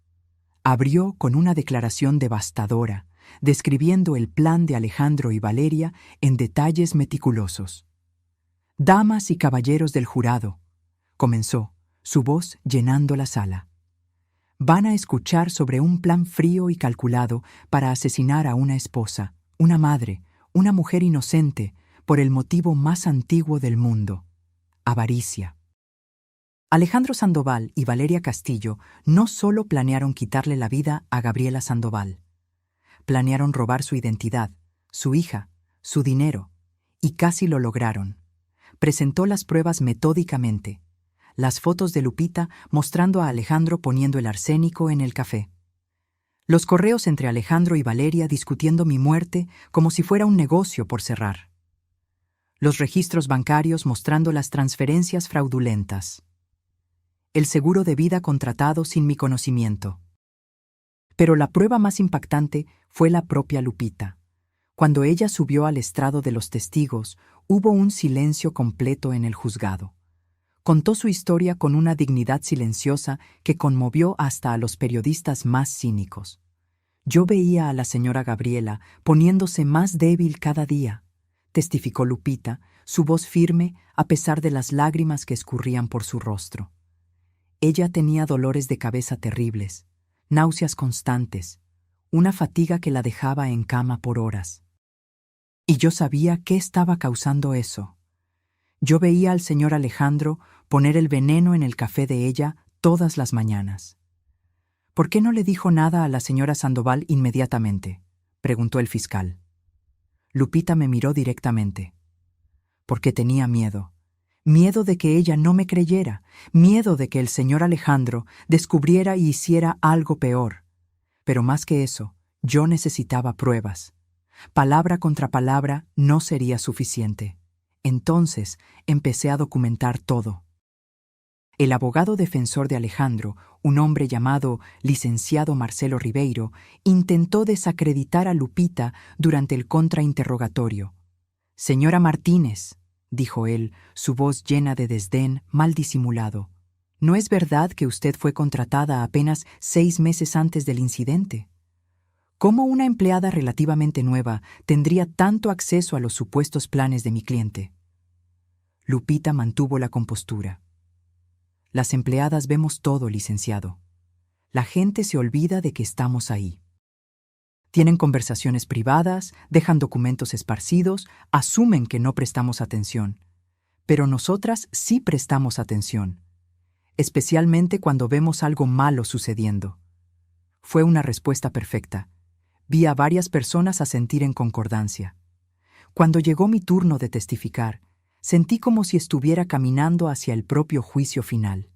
Abrió con una declaración devastadora, describiendo el plan de Alejandro y Valeria en detalles meticulosos. «Damas y caballeros del jurado», comenzó, su voz llenando la sala. «Van a escuchar sobre un plan frío y calculado para asesinar a una esposa, una madre, una mujer inocente, por el motivo más antiguo del mundo: avaricia. Alejandro Sandoval y Valeria Castillo no solo planearon quitarle la vida a Gabriela Sandoval, planearon robar su identidad, su hija, su dinero, y casi lo lograron. Presentó las pruebas metódicamente, las fotos de Lupita mostrando a Alejandro poniendo el arsénico en el café. Los correos entre Alejandro y Valeria discutiendo mi muerte como si fuera un negocio por cerrar. Los registros bancarios mostrando las transferencias fraudulentas. El seguro de vida contratado sin mi conocimiento. Pero la prueba más impactante fue la propia Lupita. Cuando ella subió al estrado de los testigos, hubo un silencio completo en el juzgado. Contó su historia con una dignidad silenciosa que conmovió hasta a los periodistas más cínicos. Yo veía a la señora Gabriela poniéndose más débil cada día, testificó Lupita, su voz firme a pesar de las lágrimas que escurrían por su rostro. Ella tenía dolores de cabeza terribles, náuseas constantes, una fatiga que la dejaba en cama por horas. Y yo sabía qué estaba causando eso. Yo veía al señor Alejandro poner el veneno en el café de ella todas las mañanas. ¿Por qué no le dijo nada a la señora Sandoval inmediatamente?, preguntó el fiscal. Lupita me miró directamente. Porque tenía miedo. Miedo de que ella no me creyera, miedo de que el señor Alejandro descubriera y hiciera algo peor. Pero más que eso, yo necesitaba pruebas. Palabra contra palabra no sería suficiente. Entonces empecé a documentar todo. El abogado defensor de Alejandro, un hombre llamado licenciado Marcelo Ribeiro, intentó desacreditar a Lupita durante el contrainterrogatorio. «Señora Martínez», dijo él, su voz llena de desdén mal disimulado, «¿no es verdad que usted fue contratada apenas 6 meses antes del incidente? ¿Cómo una empleada relativamente nueva tendría tanto acceso a los supuestos planes de mi cliente?» Lupita mantuvo la compostura. «Las empleadas vemos todo, licenciado. La gente se olvida de que estamos ahí. Tienen conversaciones privadas, dejan documentos esparcidos, asumen que no prestamos atención. Pero nosotras sí prestamos atención, especialmente cuando vemos algo malo sucediendo». Fue una respuesta perfecta. Vi a varias personas asentir en concordancia. Cuando llegó mi turno de testificar, sentí como si estuviera caminando hacia el propio juicio final.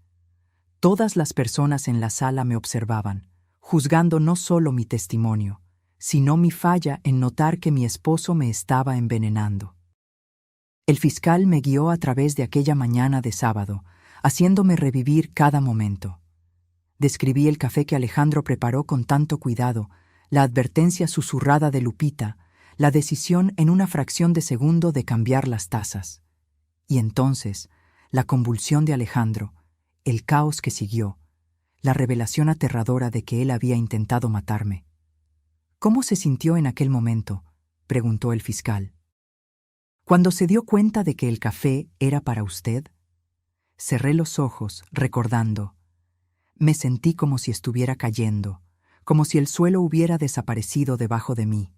Todas las personas en la sala me observaban, juzgando no solo mi testimonio, sino mi falla en notar que mi esposo me estaba envenenando. El fiscal me guió a través de aquella mañana de sábado, haciéndome revivir cada momento. Describí el café que Alejandro preparó con tanto cuidado, la advertencia susurrada de Lupita, la decisión en una fracción de segundo de cambiar las tazas. Y entonces, la convulsión de Alejandro, el caos que siguió, la revelación aterradora de que él había intentado matarme. «¿Cómo se sintió en aquel momento?», preguntó el fiscal. «¿Cuando se dio cuenta de que el café era para usted?». Cerré los ojos, recordando. Me sentí como si estuviera cayendo, como si el suelo hubiera desaparecido debajo de mí.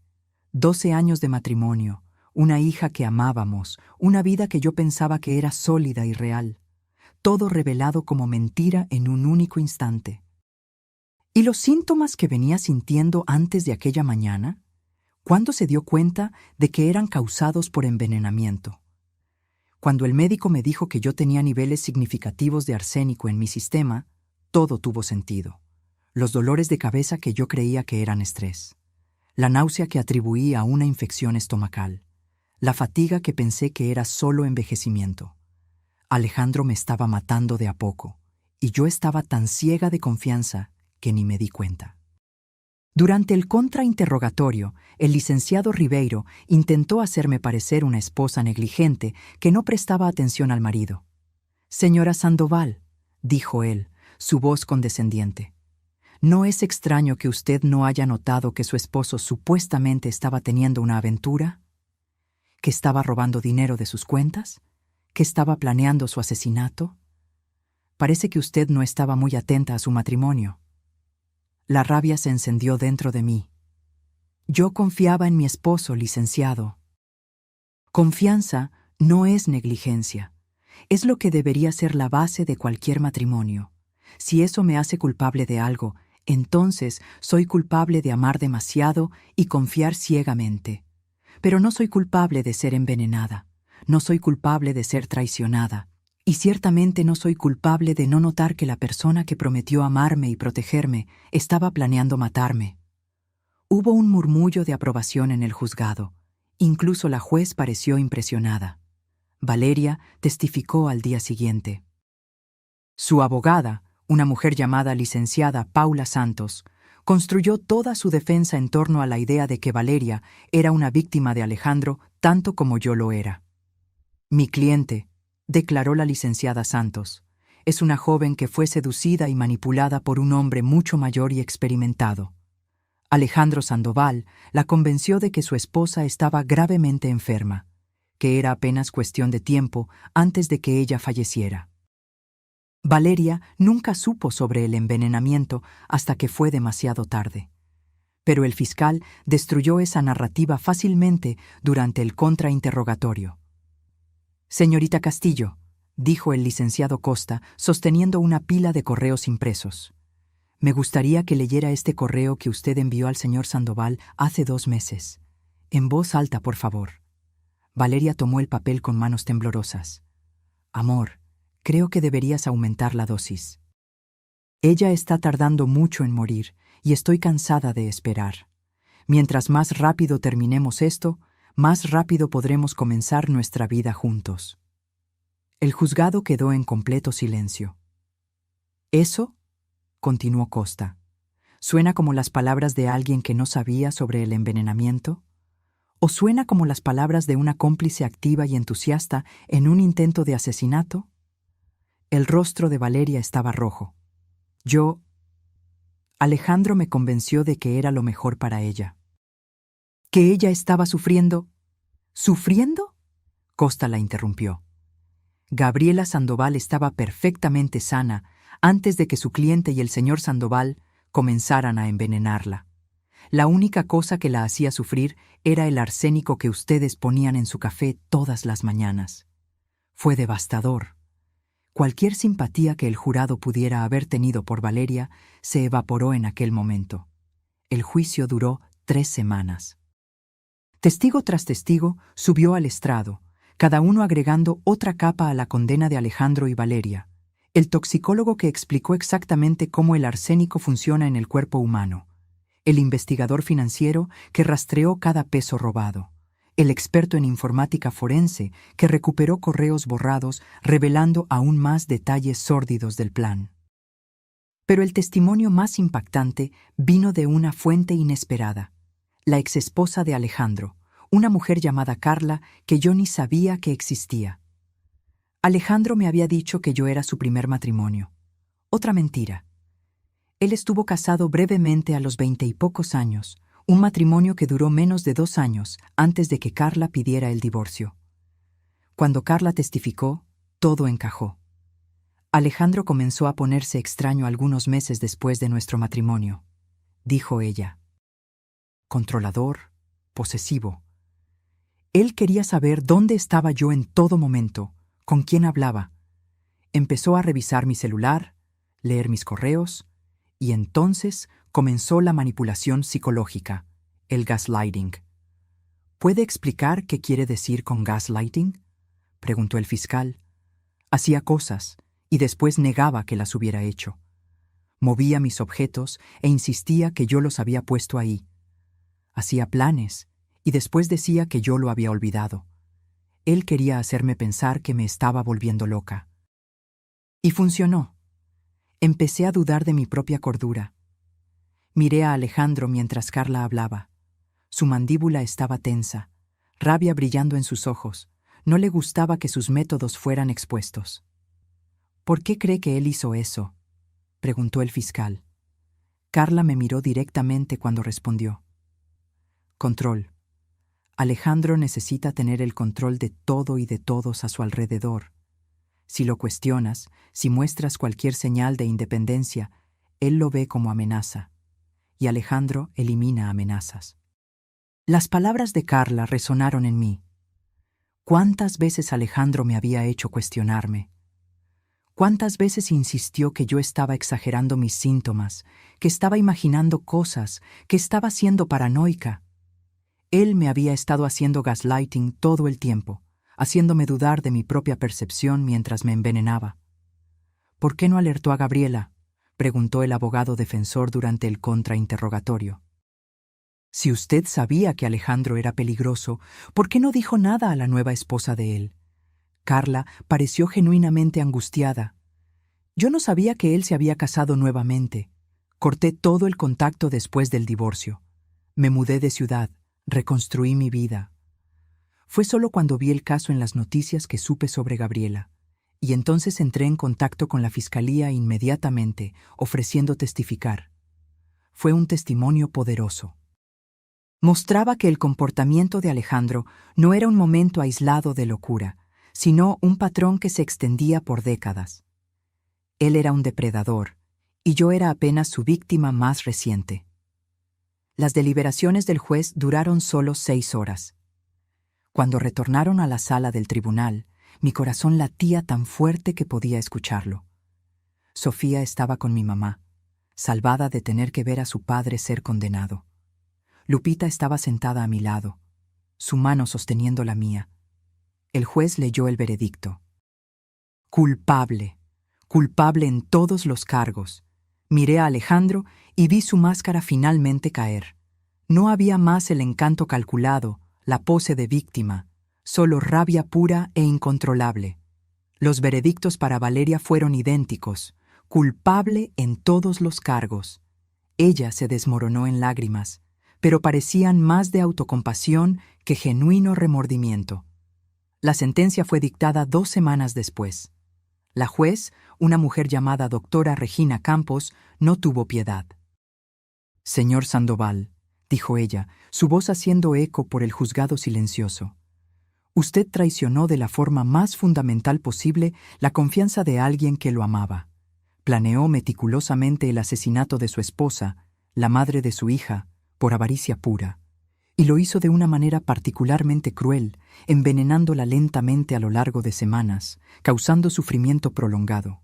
12 años de matrimonio, una hija que amábamos, una vida que yo pensaba que era sólida y real. Todo revelado como mentira en un único instante. ¿Y los síntomas que venía sintiendo antes de aquella mañana? ¿Cuándo se dio cuenta de que eran causados por envenenamiento? Cuando el médico me dijo que yo tenía niveles significativos de arsénico en mi sistema, todo tuvo sentido. Los dolores de cabeza que yo creía que eran estrés. La náusea que atribuí a una infección estomacal. La fatiga que pensé que era solo envejecimiento. Alejandro me estaba matando de a poco, y yo estaba tan ciega de confianza que ni me di cuenta. Durante el contrainterrogatorio, el licenciado Ribeiro intentó hacerme parecer una esposa negligente que no prestaba atención al marido. «Señora Sandoval», dijo él, su voz condescendiente, «¿no es extraño que usted no haya notado que su esposo supuestamente estaba teniendo una aventura? ¿Que estaba robando dinero de sus cuentas? ¿Que estaba planeando su asesinato? Parece que usted no estaba muy atenta a su matrimonio». La rabia se encendió dentro de mí. Yo confiaba en mi esposo, licenciado. Confianza no es negligencia. Es lo que debería ser la base de cualquier matrimonio. Si eso me hace culpable de algo, entonces soy culpable de amar demasiado y confiar ciegamente. Pero no soy culpable de ser envenenada. No soy culpable de ser traicionada. Y ciertamente no soy culpable de no notar que la persona que prometió amarme y protegerme estaba planeando matarme. Hubo un murmullo de aprobación en el juzgado. Incluso la juez pareció impresionada. Valeria testificó al día siguiente. Su abogada, una mujer llamada licenciada Paula Santos, construyó toda su defensa en torno a la idea de que Valeria era una víctima de Alejandro tanto como yo lo era. Mi cliente, declaró la licenciada Santos, es una joven que fue seducida y manipulada por un hombre mucho mayor y experimentado. Alejandro Sandoval la convenció de que su esposa estaba gravemente enferma, que era apenas cuestión de tiempo antes de que ella falleciera. Valeria nunca supo sobre el envenenamiento hasta que fue demasiado tarde. Pero el fiscal destruyó esa narrativa fácilmente durante el contrainterrogatorio. «Señorita Castillo», dijo el licenciado Costa, sosteniendo una pila de correos impresos. «Me gustaría que leyera este correo que usted envió al señor Sandoval hace 2 meses. En voz alta, por favor». Valeria tomó el papel con manos temblorosas. «Amor, creo que deberías aumentar la dosis. Ella está tardando mucho en morir y estoy cansada de esperar. Mientras más rápido terminemos esto, más rápido podremos comenzar nuestra vida juntos». El juzgado quedó en completo silencio. «¿Eso?», continuó Costa. «¿Suena como las palabras de alguien que no sabía sobre el envenenamiento? ¿O suena como las palabras de una cómplice activa y entusiasta en un intento de asesinato?» El rostro de Valeria estaba rojo. Alejandro me convenció de que era lo mejor para ella. ¿Que ella estaba sufriendo? ¿Sufriendo?, Costa la interrumpió. Gabriela Sandoval estaba perfectamente sana antes de que su cliente y el señor Sandoval comenzaran a envenenarla. La única cosa que la hacía sufrir era el arsénico que ustedes ponían en su café todas las mañanas. Fue devastador. Cualquier simpatía que el jurado pudiera haber tenido por Valeria se evaporó en aquel momento. El juicio duró 3 semanas. Testigo tras testigo subió al estrado, cada uno agregando otra capa a la condena de Alejandro y Valeria. El toxicólogo que explicó exactamente cómo el arsénico funciona en el cuerpo humano. El investigador financiero que rastreó cada peso robado. El experto en informática forense que recuperó correos borrados revelando aún más detalles sórdidos del plan. Pero el testimonio más impactante vino de una fuente inesperada, la exesposa de Alejandro, una mujer llamada Carla que yo ni sabía que existía. Alejandro me había dicho que yo era su primer matrimonio. Otra mentira. Él estuvo casado brevemente a los 20 y pocos años, un matrimonio que duró menos de 2 años antes de que Carla pidiera el divorcio. Cuando Carla testificó, todo encajó. Alejandro comenzó a ponerse extraño algunos meses después de nuestro matrimonio, dijo ella. Controlador, posesivo. Él quería saber dónde estaba yo en todo momento, con quién hablaba. Empezó a revisar mi celular, leer mis correos, y entonces comenzó la manipulación psicológica, el gaslighting. ¿Puede explicar qué quiere decir con gaslighting?, preguntó el fiscal. Hacía cosas y después negaba que las hubiera hecho. Movía mis objetos e insistía que yo los había puesto ahí. Hacía planes y después decía que yo lo había olvidado. Él quería hacerme pensar que me estaba volviendo loca. Y funcionó. Empecé a dudar de mi propia cordura. Miré a Alejandro mientras Carla hablaba. Su mandíbula estaba tensa, rabia brillando en sus ojos. No le gustaba que sus métodos fueran expuestos. ¿Por qué cree que él hizo eso?, preguntó el fiscal. Carla me miró directamente cuando respondió. Control. Alejandro necesita tener el control de todo y de todos a su alrededor. Si lo cuestionas, si muestras cualquier señal de independencia, él lo ve como amenaza. Y Alejandro elimina amenazas. Las palabras de Carla resonaron en mí. ¿Cuántas veces Alejandro me había hecho cuestionarme? ¿Cuántas veces insistió que yo estaba exagerando mis síntomas, que estaba imaginando cosas, que estaba siendo paranoica? Él me había estado haciendo gaslighting todo el tiempo, haciéndome dudar de mi propia percepción mientras me envenenaba. ¿Por qué no alertó a Gabriela?, preguntó el abogado defensor durante el contrainterrogatorio. Si usted sabía que Alejandro era peligroso, ¿por qué no dijo nada a la nueva esposa de él? Carla pareció genuinamente angustiada. Yo no sabía que él se había casado nuevamente. Corté todo el contacto después del divorcio. Me mudé de ciudad, reconstruí mi vida. Fue solo cuando vi el caso en las noticias que supe sobre Gabriela, y entonces entré en contacto con la fiscalía inmediatamente, ofreciendo testificar. Fue un testimonio poderoso. Mostraba que el comportamiento de Alejandro no era un momento aislado de locura, sino un patrón que se extendía por décadas. Él era un depredador, y yo era apenas su víctima más reciente. Las deliberaciones del juez duraron solo 6 horas. Cuando retornaron a la sala del tribunal, mi corazón latía tan fuerte que podía escucharlo. Sofía estaba con mi mamá, salvada de tener que ver a su padre ser condenado. Lupita estaba sentada a mi lado, su mano sosteniendo la mía. El juez leyó el veredicto. Culpable, culpable en todos los cargos. Miré a Alejandro y vi su máscara finalmente caer. No había más el encanto calculado, la pose de víctima, solo rabia pura e incontrolable. Los veredictos para Valeria fueron idénticos, culpable en todos los cargos. Ella se desmoronó en lágrimas, pero parecían más de autocompasión que genuino remordimiento. La sentencia fue dictada 2 semanas después. La juez, una mujer llamada doctora Regina Campos, no tuvo piedad. «Señor Sandoval», dijo ella, su voz haciendo eco por el juzgado silencioso, «usted traicionó de la forma más fundamental posible la confianza de alguien que lo amaba. Planeó meticulosamente el asesinato de su esposa, la madre de su hija, por avaricia pura, y lo hizo de una manera particularmente cruel, envenenándola lentamente a lo largo de semanas, causando sufrimiento prolongado.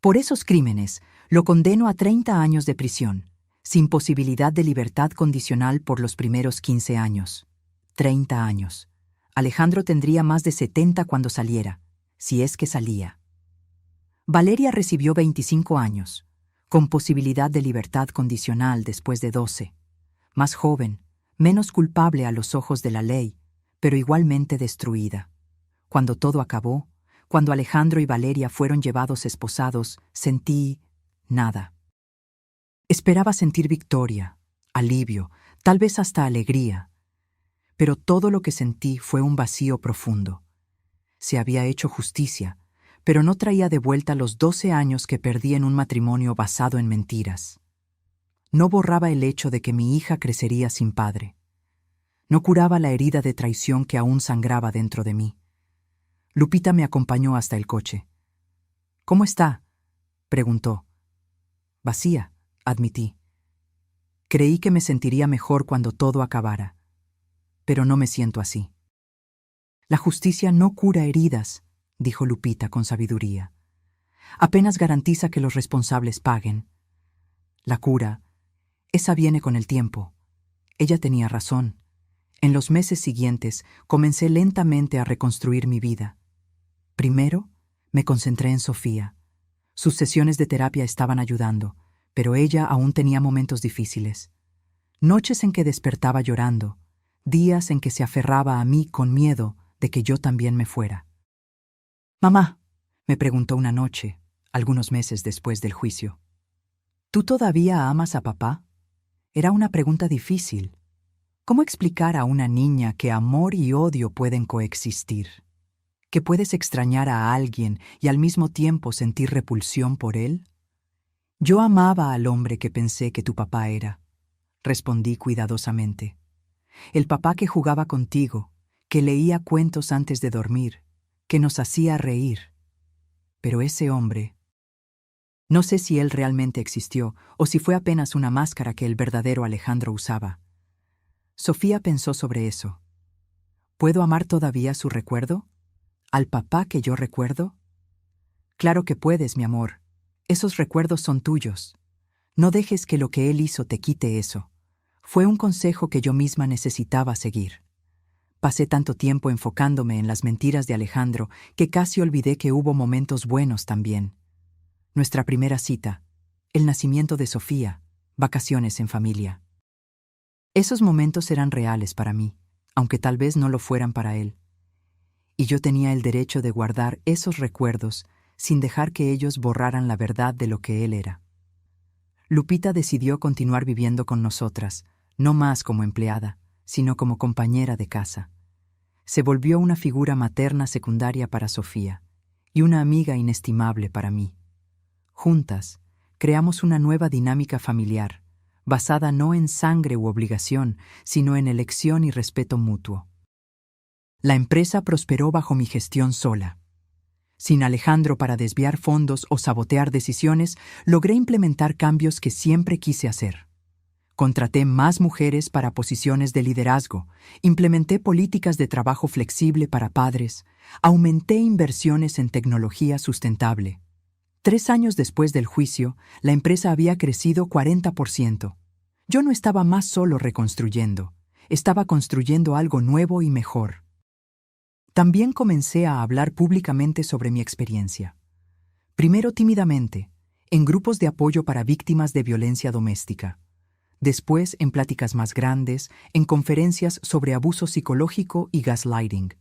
Por esos crímenes, lo condeno a 30 años de prisión, sin posibilidad de libertad condicional por los primeros 15 años. 30 años. Alejandro tendría más de 70 cuando saliera, si es que salía. Valeria recibió 25 años, con posibilidad de libertad condicional después de 12. Más joven, menos culpable a los ojos de la ley, pero igualmente destruida. Cuando todo acabó, cuando Alejandro y Valeria fueron llevados esposados, sentí nada. Esperaba sentir victoria, alivio, tal vez hasta alegría. Pero todo lo que sentí fue un vacío profundo. Se había hecho justicia, pero no traía de vuelta los 12 años que perdí en un matrimonio basado en mentiras. No borraba el hecho de que mi hija crecería sin padre. No curaba la herida de traición que aún sangraba dentro de mí. Lupita me acompañó hasta el coche. «¿Cómo está?», preguntó. «Vacía», admití. Creí que me sentiría mejor cuando todo acabara, pero no me siento así. «La justicia no cura heridas», dijo Lupita con sabiduría. «Apenas garantiza que los responsables paguen. La cura, esa viene con el tiempo». Ella tenía razón. En los meses siguientes comencé lentamente a reconstruir mi vida. Primero, me concentré en Sofía. Sus sesiones de terapia estaban ayudando, pero ella aún tenía momentos difíciles. Noches en que despertaba llorando, días en que se aferraba a mí con miedo de que yo también me fuera. «Mamá», me preguntó una noche, algunos meses después del juicio, «¿tú todavía amas a papá?». Era una pregunta difícil. ¿Cómo explicar a una niña que amor y odio pueden coexistir? ¿Que puedes extrañar a alguien y al mismo tiempo sentir repulsión por él? «Yo amaba al hombre que pensé que tu papá era», respondí cuidadosamente. «El papá que jugaba contigo, que leía cuentos antes de dormir, que nos hacía reír. Pero ese hombre... No sé si él realmente existió o si fue apenas una máscara que el verdadero Alejandro usaba». Sofía pensó sobre eso. ¿Puedo amar todavía su recuerdo? ¿Al papá que yo recuerdo? Claro que puedes, mi amor. Esos recuerdos son tuyos. No dejes que lo que él hizo te quite eso. Fue un consejo que yo misma necesitaba seguir. Pasé tanto tiempo enfocándome en las mentiras de Alejandro que casi olvidé que hubo momentos buenos también. Nuestra primera cita, el nacimiento de Sofía, vacaciones en familia. Esos momentos eran reales para mí, aunque tal vez no lo fueran para él. Y yo tenía el derecho de guardar esos recuerdos sin dejar que ellos borraran la verdad de lo que él era. Lupita decidió continuar viviendo con nosotras, no más como empleada, sino como compañera de casa. Se volvió una figura materna secundaria para Sofía y una amiga inestimable para mí. Juntas, creamos una nueva dinámica familiar, basada no en sangre u obligación, sino en elección y respeto mutuo. La empresa prosperó bajo mi gestión sola. Sin Alejandro para desviar fondos o sabotear decisiones, logré implementar cambios que siempre quise hacer. Contraté más mujeres para posiciones de liderazgo, implementé políticas de trabajo flexible para padres, aumenté inversiones en tecnología sustentable. 3 años después del juicio, la empresa había crecido 40%. Yo no estaba más solo reconstruyendo, estaba construyendo algo nuevo y mejor. También comencé a hablar públicamente sobre mi experiencia. Primero tímidamente, en grupos de apoyo para víctimas de violencia doméstica. Después en pláticas más grandes, en conferencias sobre abuso psicológico y gaslighting.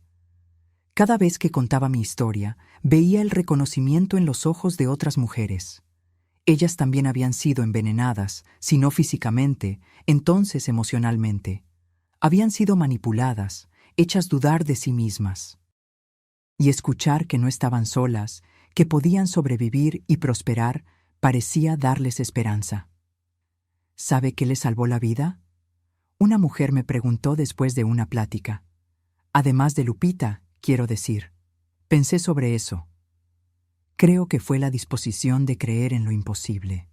Cada vez que contaba mi historia, veía el reconocimiento en los ojos de otras mujeres. Ellas también habían sido envenenadas, si no físicamente, entonces emocionalmente. Habían sido manipuladas, hechas dudar de sí mismas. Y escuchar que no estaban solas, que podían sobrevivir y prosperar, parecía darles esperanza. ¿Sabe qué le salvó la vida? Una mujer me preguntó después de una plática. Además de Lupita, quiero decir. Pensé sobre eso. Creo que fue la disposición de creer en lo imposible.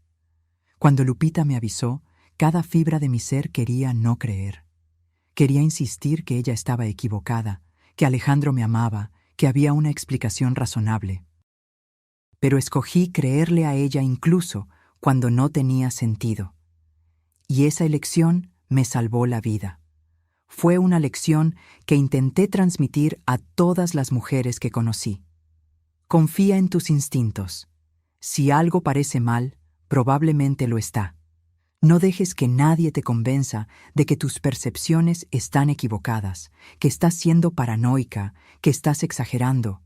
Cuando Lupita me avisó, cada fibra de mi ser quería no creer. Quería insistir que ella estaba equivocada, que Alejandro me amaba, que había una explicación razonable. Pero escogí creerle a ella incluso cuando no tenía sentido. Y esa elección me salvó la vida. Fue una lección que intenté transmitir a todas las mujeres que conocí. Confía en tus instintos. Si algo parece mal, probablemente lo está. No dejes que nadie te convenza de que tus percepciones están equivocadas, que estás siendo paranoica, que estás exagerando.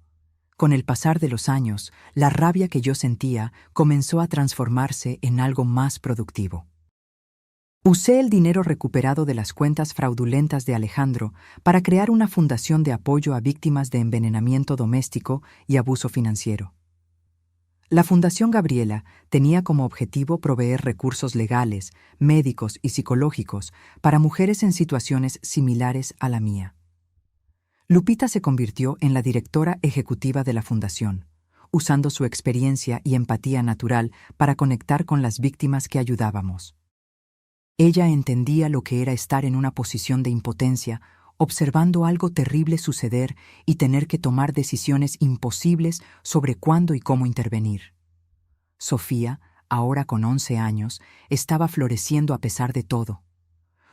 Con el pasar de los años, la rabia que yo sentía comenzó a transformarse en algo más productivo. Usé el dinero recuperado de las cuentas fraudulentas de Alejandro para crear una fundación de apoyo a víctimas de envenenamiento doméstico y abuso financiero. La Fundación Gabriela tenía como objetivo proveer recursos legales, médicos y psicológicos para mujeres en situaciones similares a la mía. Lupita se convirtió en la directora ejecutiva de la fundación, usando su experiencia y empatía natural para conectar con las víctimas que ayudábamos. Ella entendía lo que era estar en una posición de impotencia, observando algo terrible suceder y tener que tomar decisiones imposibles sobre cuándo y cómo intervenir. Sofía, ahora con 11 años, estaba floreciendo a pesar de todo.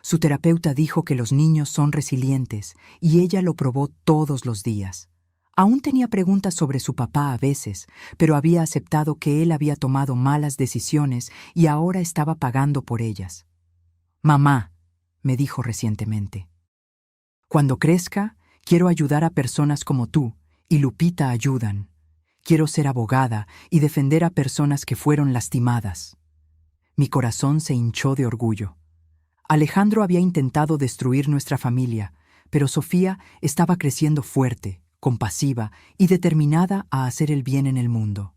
Su terapeuta dijo que los niños son resilientes y ella lo probó todos los días. Aún tenía preguntas sobre su papá a veces, pero había aceptado que él había tomado malas decisiones y ahora estaba pagando por ellas. «Mamá», me dijo recientemente, «cuando crezca, quiero ayudar a personas como tú, y Lupita ayudan. Quiero ser abogada y defender a personas que fueron lastimadas». Mi corazón se hinchó de orgullo. Alejandro había intentado destruir nuestra familia, pero Sofía estaba creciendo fuerte, compasiva y determinada a hacer el bien en el mundo.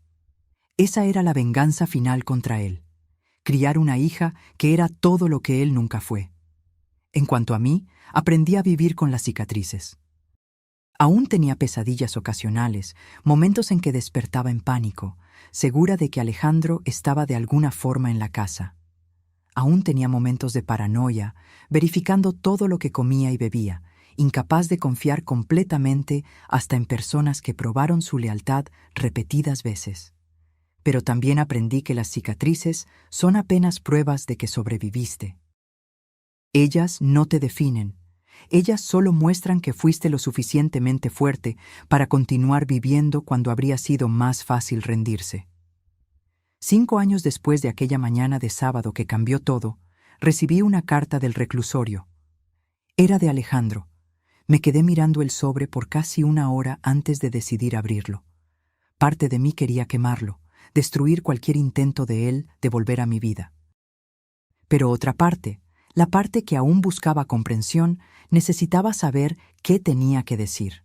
Esa era la venganza final contra él. Criar una hija que era todo lo que él nunca fue. En cuanto a mí, aprendí a vivir con las cicatrices. Aún tenía pesadillas ocasionales, momentos en que despertaba en pánico, segura de que Alejandro estaba de alguna forma en la casa. Aún tenía momentos de paranoia, verificando todo lo que comía y bebía, incapaz de confiar completamente hasta en personas que probaron su lealtad repetidas veces. Pero también aprendí que las cicatrices son apenas pruebas de que sobreviviste. Ellas no te definen. Ellas solo muestran que fuiste lo suficientemente fuerte para continuar viviendo cuando habría sido más fácil rendirse. 5 años después de aquella mañana de sábado que cambió todo, recibí una carta del reclusorio. Era de Alejandro. Me quedé mirando el sobre por casi 1 hora antes de decidir abrirlo. Parte de mí quería quemarlo, destruir cualquier intento de él de volver a mi vida. Pero otra parte, la parte que aún buscaba comprensión, necesitaba saber qué tenía que decir.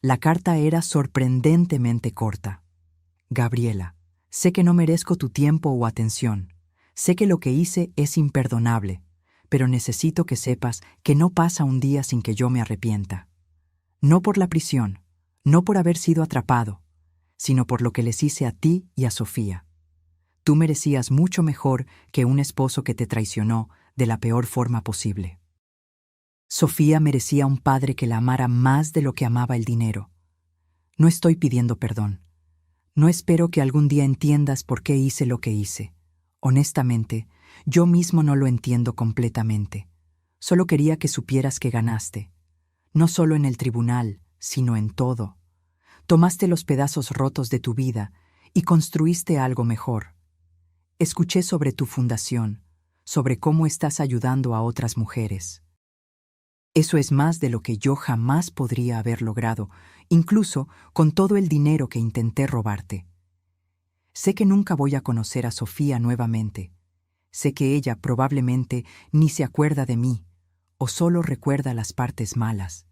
La carta era sorprendentemente corta. Gabriela, sé que no merezco tu tiempo o atención. Sé que lo que hice es imperdonable, pero necesito que sepas que no pasa un día sin que yo me arrepienta. No por la prisión, no por haber sido atrapado, sino por lo que les hice a ti y a Sofía. Tú merecías mucho mejor que un esposo que te traicionó de la peor forma posible. Sofía merecía un padre que la amara más de lo que amaba el dinero. No estoy pidiendo perdón. No espero que algún día entiendas por qué hice lo que hice. Honestamente, yo mismo no lo entiendo completamente. Solo quería que supieras que ganaste. No solo en el tribunal, sino en todo. Tomaste los pedazos rotos de tu vida y construiste algo mejor. Escuché sobre tu fundación, sobre cómo estás ayudando a otras mujeres. Eso es más de lo que yo jamás podría haber logrado, incluso con todo el dinero que intenté robarte. Sé que nunca voy a conocer a Sofía nuevamente. Sé que ella probablemente ni se acuerda de mí, o solo recuerda las partes malas.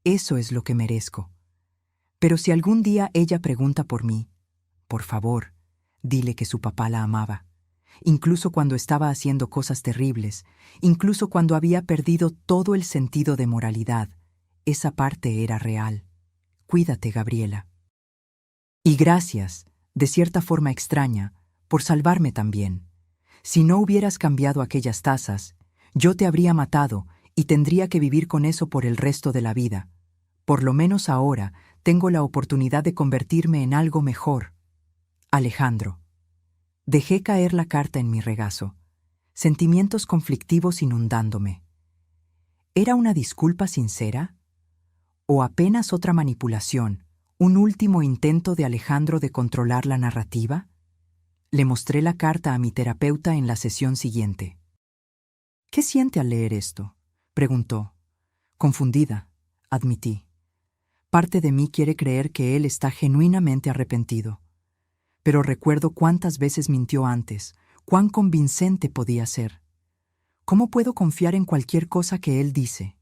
Eso es lo que merezco. Pero si algún día ella pregunta por mí, por favor, dile que su papá la amaba. Incluso cuando estaba haciendo cosas terribles, incluso cuando había perdido todo el sentido de moralidad, esa parte era real. Cuídate, Gabriela. Y gracias, de cierta forma extraña, por salvarme también. Si no hubieras cambiado aquellas tazas, yo te habría matado y tendría que vivir con eso por el resto de la vida. Por lo menos ahora tengo la oportunidad de convertirme en algo mejor. Alejandro. Dejé caer la carta en mi regazo, sentimientos conflictivos inundándome. ¿Era una disculpa sincera? ¿O apenas otra manipulación, un último intento de Alejandro de controlar la narrativa? Le mostré la carta a mi terapeuta en la sesión siguiente. ¿Qué siente al leer esto?, preguntó. Confundida, admití. Parte de mí quiere creer que él está genuinamente arrepentido. Pero recuerdo cuántas veces mintió antes, cuán convincente podía ser. ¿Cómo puedo confiar en cualquier cosa que él dice?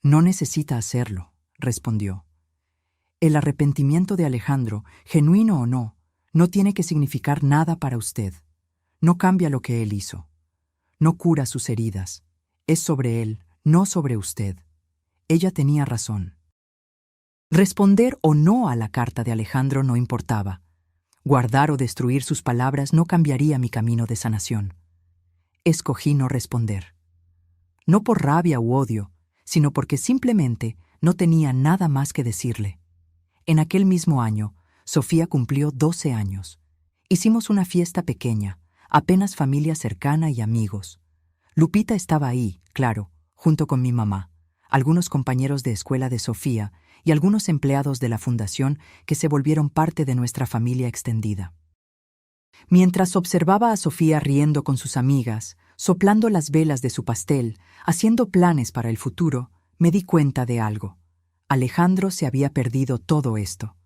No necesita hacerlo, respondió. El arrepentimiento de Alejandro, genuino o no, no tiene que significar nada para usted. No cambia lo que él hizo. No cura sus heridas. Es sobre él, no sobre usted. Ella tenía razón. Responder o no a la carta de Alejandro no importaba. Guardar o destruir sus palabras no cambiaría mi camino de sanación. Escogí no responder. No por rabia u odio, sino porque simplemente no tenía nada más que decirle. En aquel mismo año, Sofía cumplió 12 años. Hicimos una fiesta pequeña, apenas familia cercana y amigos. Lupita estaba ahí, claro, junto con mi mamá, algunos compañeros de escuela de Sofía y algunos empleados de la fundación que se volvieron parte de nuestra familia extendida. Mientras observaba a Sofía riendo con sus amigas, soplando las velas de su pastel, haciendo planes para el futuro, me di cuenta de algo. Alejandro se había perdido todo esto.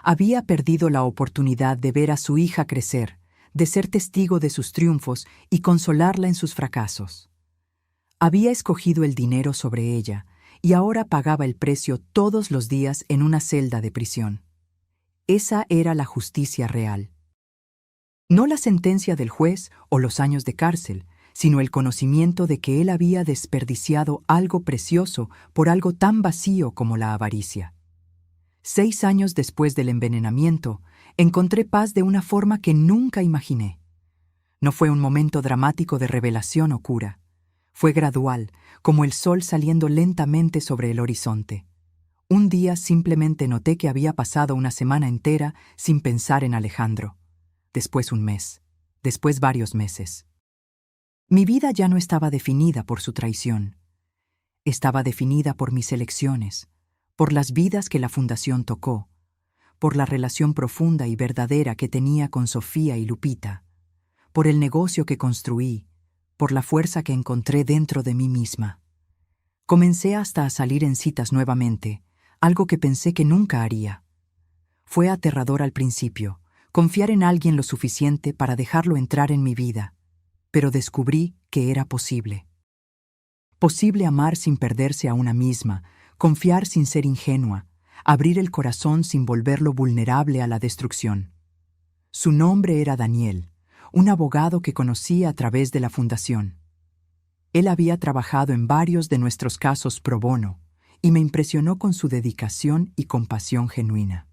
Había perdido la oportunidad de ver a su hija crecer, de ser testigo de sus triunfos y consolarla en sus fracasos. Había escogido el dinero sobre ella, y ahora pagaba el precio todos los días en una celda de prisión. Esa era la justicia real. No la sentencia del juez o los años de cárcel, sino el conocimiento de que él había desperdiciado algo precioso por algo tan vacío como la avaricia. 6 años después del envenenamiento, encontré paz de una forma que nunca imaginé. No fue un momento dramático de revelación o cura. Fue gradual, como el sol saliendo lentamente sobre el horizonte. Un día simplemente noté que había pasado una semana entera sin pensar en Alejandro. Después un mes. Después varios meses. Mi vida ya no estaba definida por su traición. Estaba definida por mis elecciones, por las vidas que la Fundación tocó, por la relación profunda y verdadera que tenía con Sofía y Lupita, por el negocio que construí, por la fuerza que encontré dentro de mí misma. Comencé hasta a salir en citas nuevamente, algo que pensé que nunca haría. Fue aterrador al principio, confiar en alguien lo suficiente para dejarlo entrar en mi vida, pero descubrí que era posible. Posible amar sin perderse a una misma, confiar sin ser ingenua, abrir el corazón sin volverlo vulnerable a la destrucción. Su nombre era Daniel, un abogado que conocí a través de la Fundación. Él había trabajado en varios de nuestros casos pro bono y me impresionó con su dedicación y compasión genuina.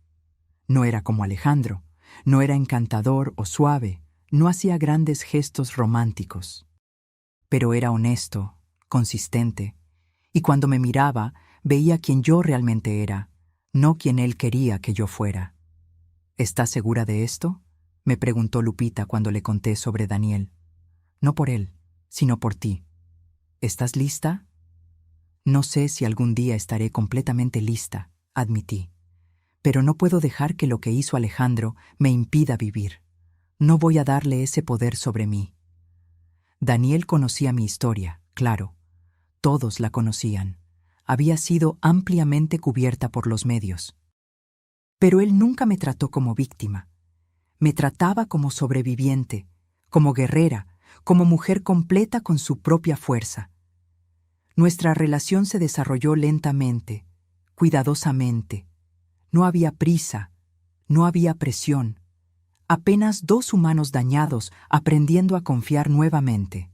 No era como Alejandro, no era encantador o suave, no hacía grandes gestos románticos. Pero era honesto, consistente, y cuando me miraba, veía quién yo realmente era, no quien él quería que yo fuera. ¿Estás segura de esto?, me preguntó Lupita cuando le conté sobre Daniel. No por él, sino por ti. ¿Estás lista? No sé si algún día estaré completamente lista, admití. Pero no puedo dejar que lo que hizo Alejandro me impida vivir. No voy a darle ese poder sobre mí. Daniel conocía mi historia, claro. Todos la conocían. Había sido ampliamente cubierta por los medios. Pero él nunca me trató como víctima. Me trataba como sobreviviente, como guerrera, como mujer completa con su propia fuerza. Nuestra relación se desarrolló lentamente, cuidadosamente. No había prisa, no había presión. Apenas dos humanos dañados aprendiendo a confiar nuevamente.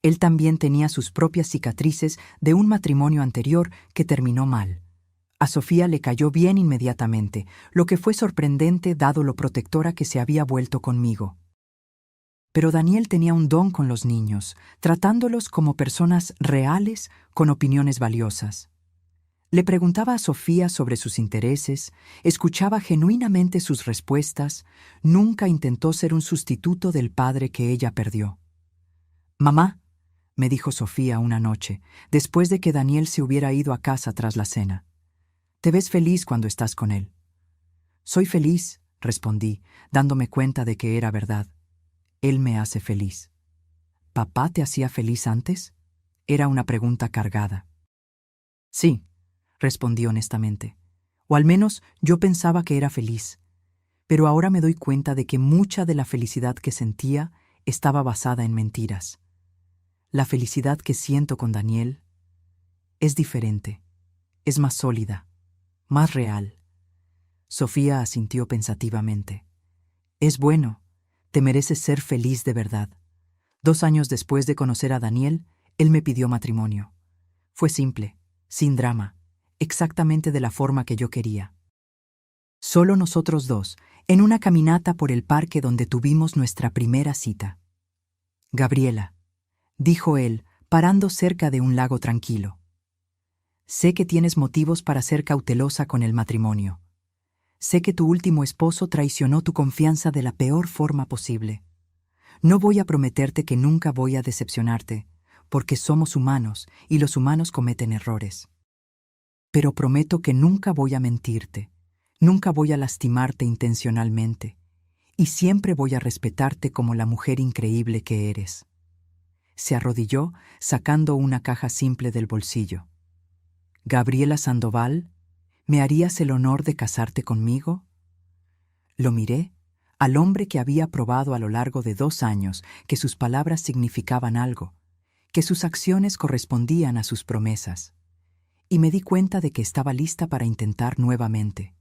Él también tenía sus propias cicatrices de un matrimonio anterior que terminó mal. A Sofía le cayó bien inmediatamente, lo que fue sorprendente dado lo protectora que se había vuelto conmigo. Pero Daniel tenía un don con los niños, tratándolos como personas reales con opiniones valiosas. Le preguntaba a Sofía sobre sus intereses, escuchaba genuinamente sus respuestas, nunca intentó ser un sustituto del padre que ella perdió. «Mamá», me dijo Sofía una noche, después de que Daniel se hubiera ido a casa tras la cena, «te ves feliz cuando estás con él». «Soy feliz», respondí, dándome cuenta de que era verdad. Él me hace feliz. ¿Papá te hacía feliz antes? Era una pregunta cargada. Sí, respondí honestamente. O al menos yo pensaba que era feliz. Pero ahora me doy cuenta de que mucha de la felicidad que sentía estaba basada en mentiras. La felicidad que siento con Daniel es diferente, es más sólida, más real. Sofía asintió pensativamente. Es bueno, te mereces ser feliz de verdad. 2 años después de conocer a Daniel, él me pidió matrimonio. Fue simple, sin drama, exactamente de la forma que yo quería. Solo nosotros dos, en una caminata por el parque donde tuvimos nuestra primera cita. Gabriela, dijo él, parando cerca de un lago tranquilo. Sé que tienes motivos para ser cautelosa con el matrimonio. Sé que tu último esposo traicionó tu confianza de la peor forma posible. No voy a prometerte que nunca voy a decepcionarte, porque somos humanos y los humanos cometen errores. Pero prometo que nunca voy a mentirte, nunca voy a lastimarte intencionalmente, y siempre voy a respetarte como la mujer increíble que eres. Se arrodilló, sacando una caja simple del bolsillo. Gabriela Sandoval, ¿me harías el honor de casarte conmigo? Lo miré, al hombre que había probado a lo largo de 2 años que sus palabras significaban algo, que sus acciones correspondían a sus promesas, y me di cuenta de que estaba lista para intentar nuevamente.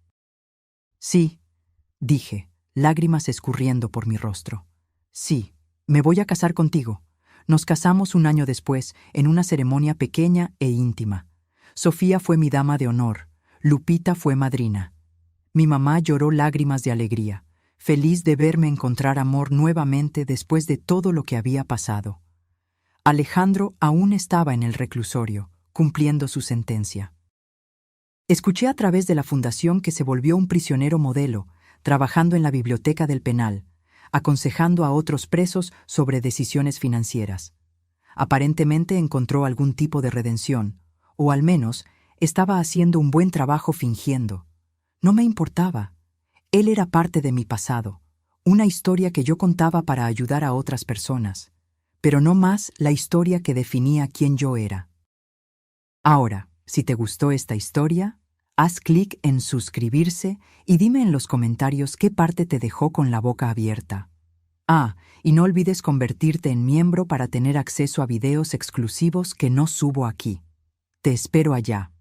Sí, dije, lágrimas escurriendo por mi rostro. Sí, me voy a casar contigo. Nos casamos 1 año después, en una ceremonia pequeña e íntima. Sofía fue mi dama de honor, Lupita fue madrina. Mi mamá lloró lágrimas de alegría, feliz de verme encontrar amor nuevamente después de todo lo que había pasado. Alejandro aún estaba en el reclusorio, cumpliendo su sentencia. Escuché a través de la fundación que se volvió un prisionero modelo, trabajando en la biblioteca del penal, aconsejando a otros presos sobre decisiones financieras. Aparentemente encontró algún tipo de redención, o al menos estaba haciendo un buen trabajo fingiendo. No me importaba. Él era parte de mi pasado, una historia que yo contaba para ayudar a otras personas, pero no más la historia que definía quién yo era. Ahora, si te gustó esta historia, haz clic en suscribirse y dime en los comentarios qué parte te dejó con la boca abierta. Ah, y no olvides convertirte en miembro para tener acceso a videos exclusivos que no subo aquí. Te espero allá.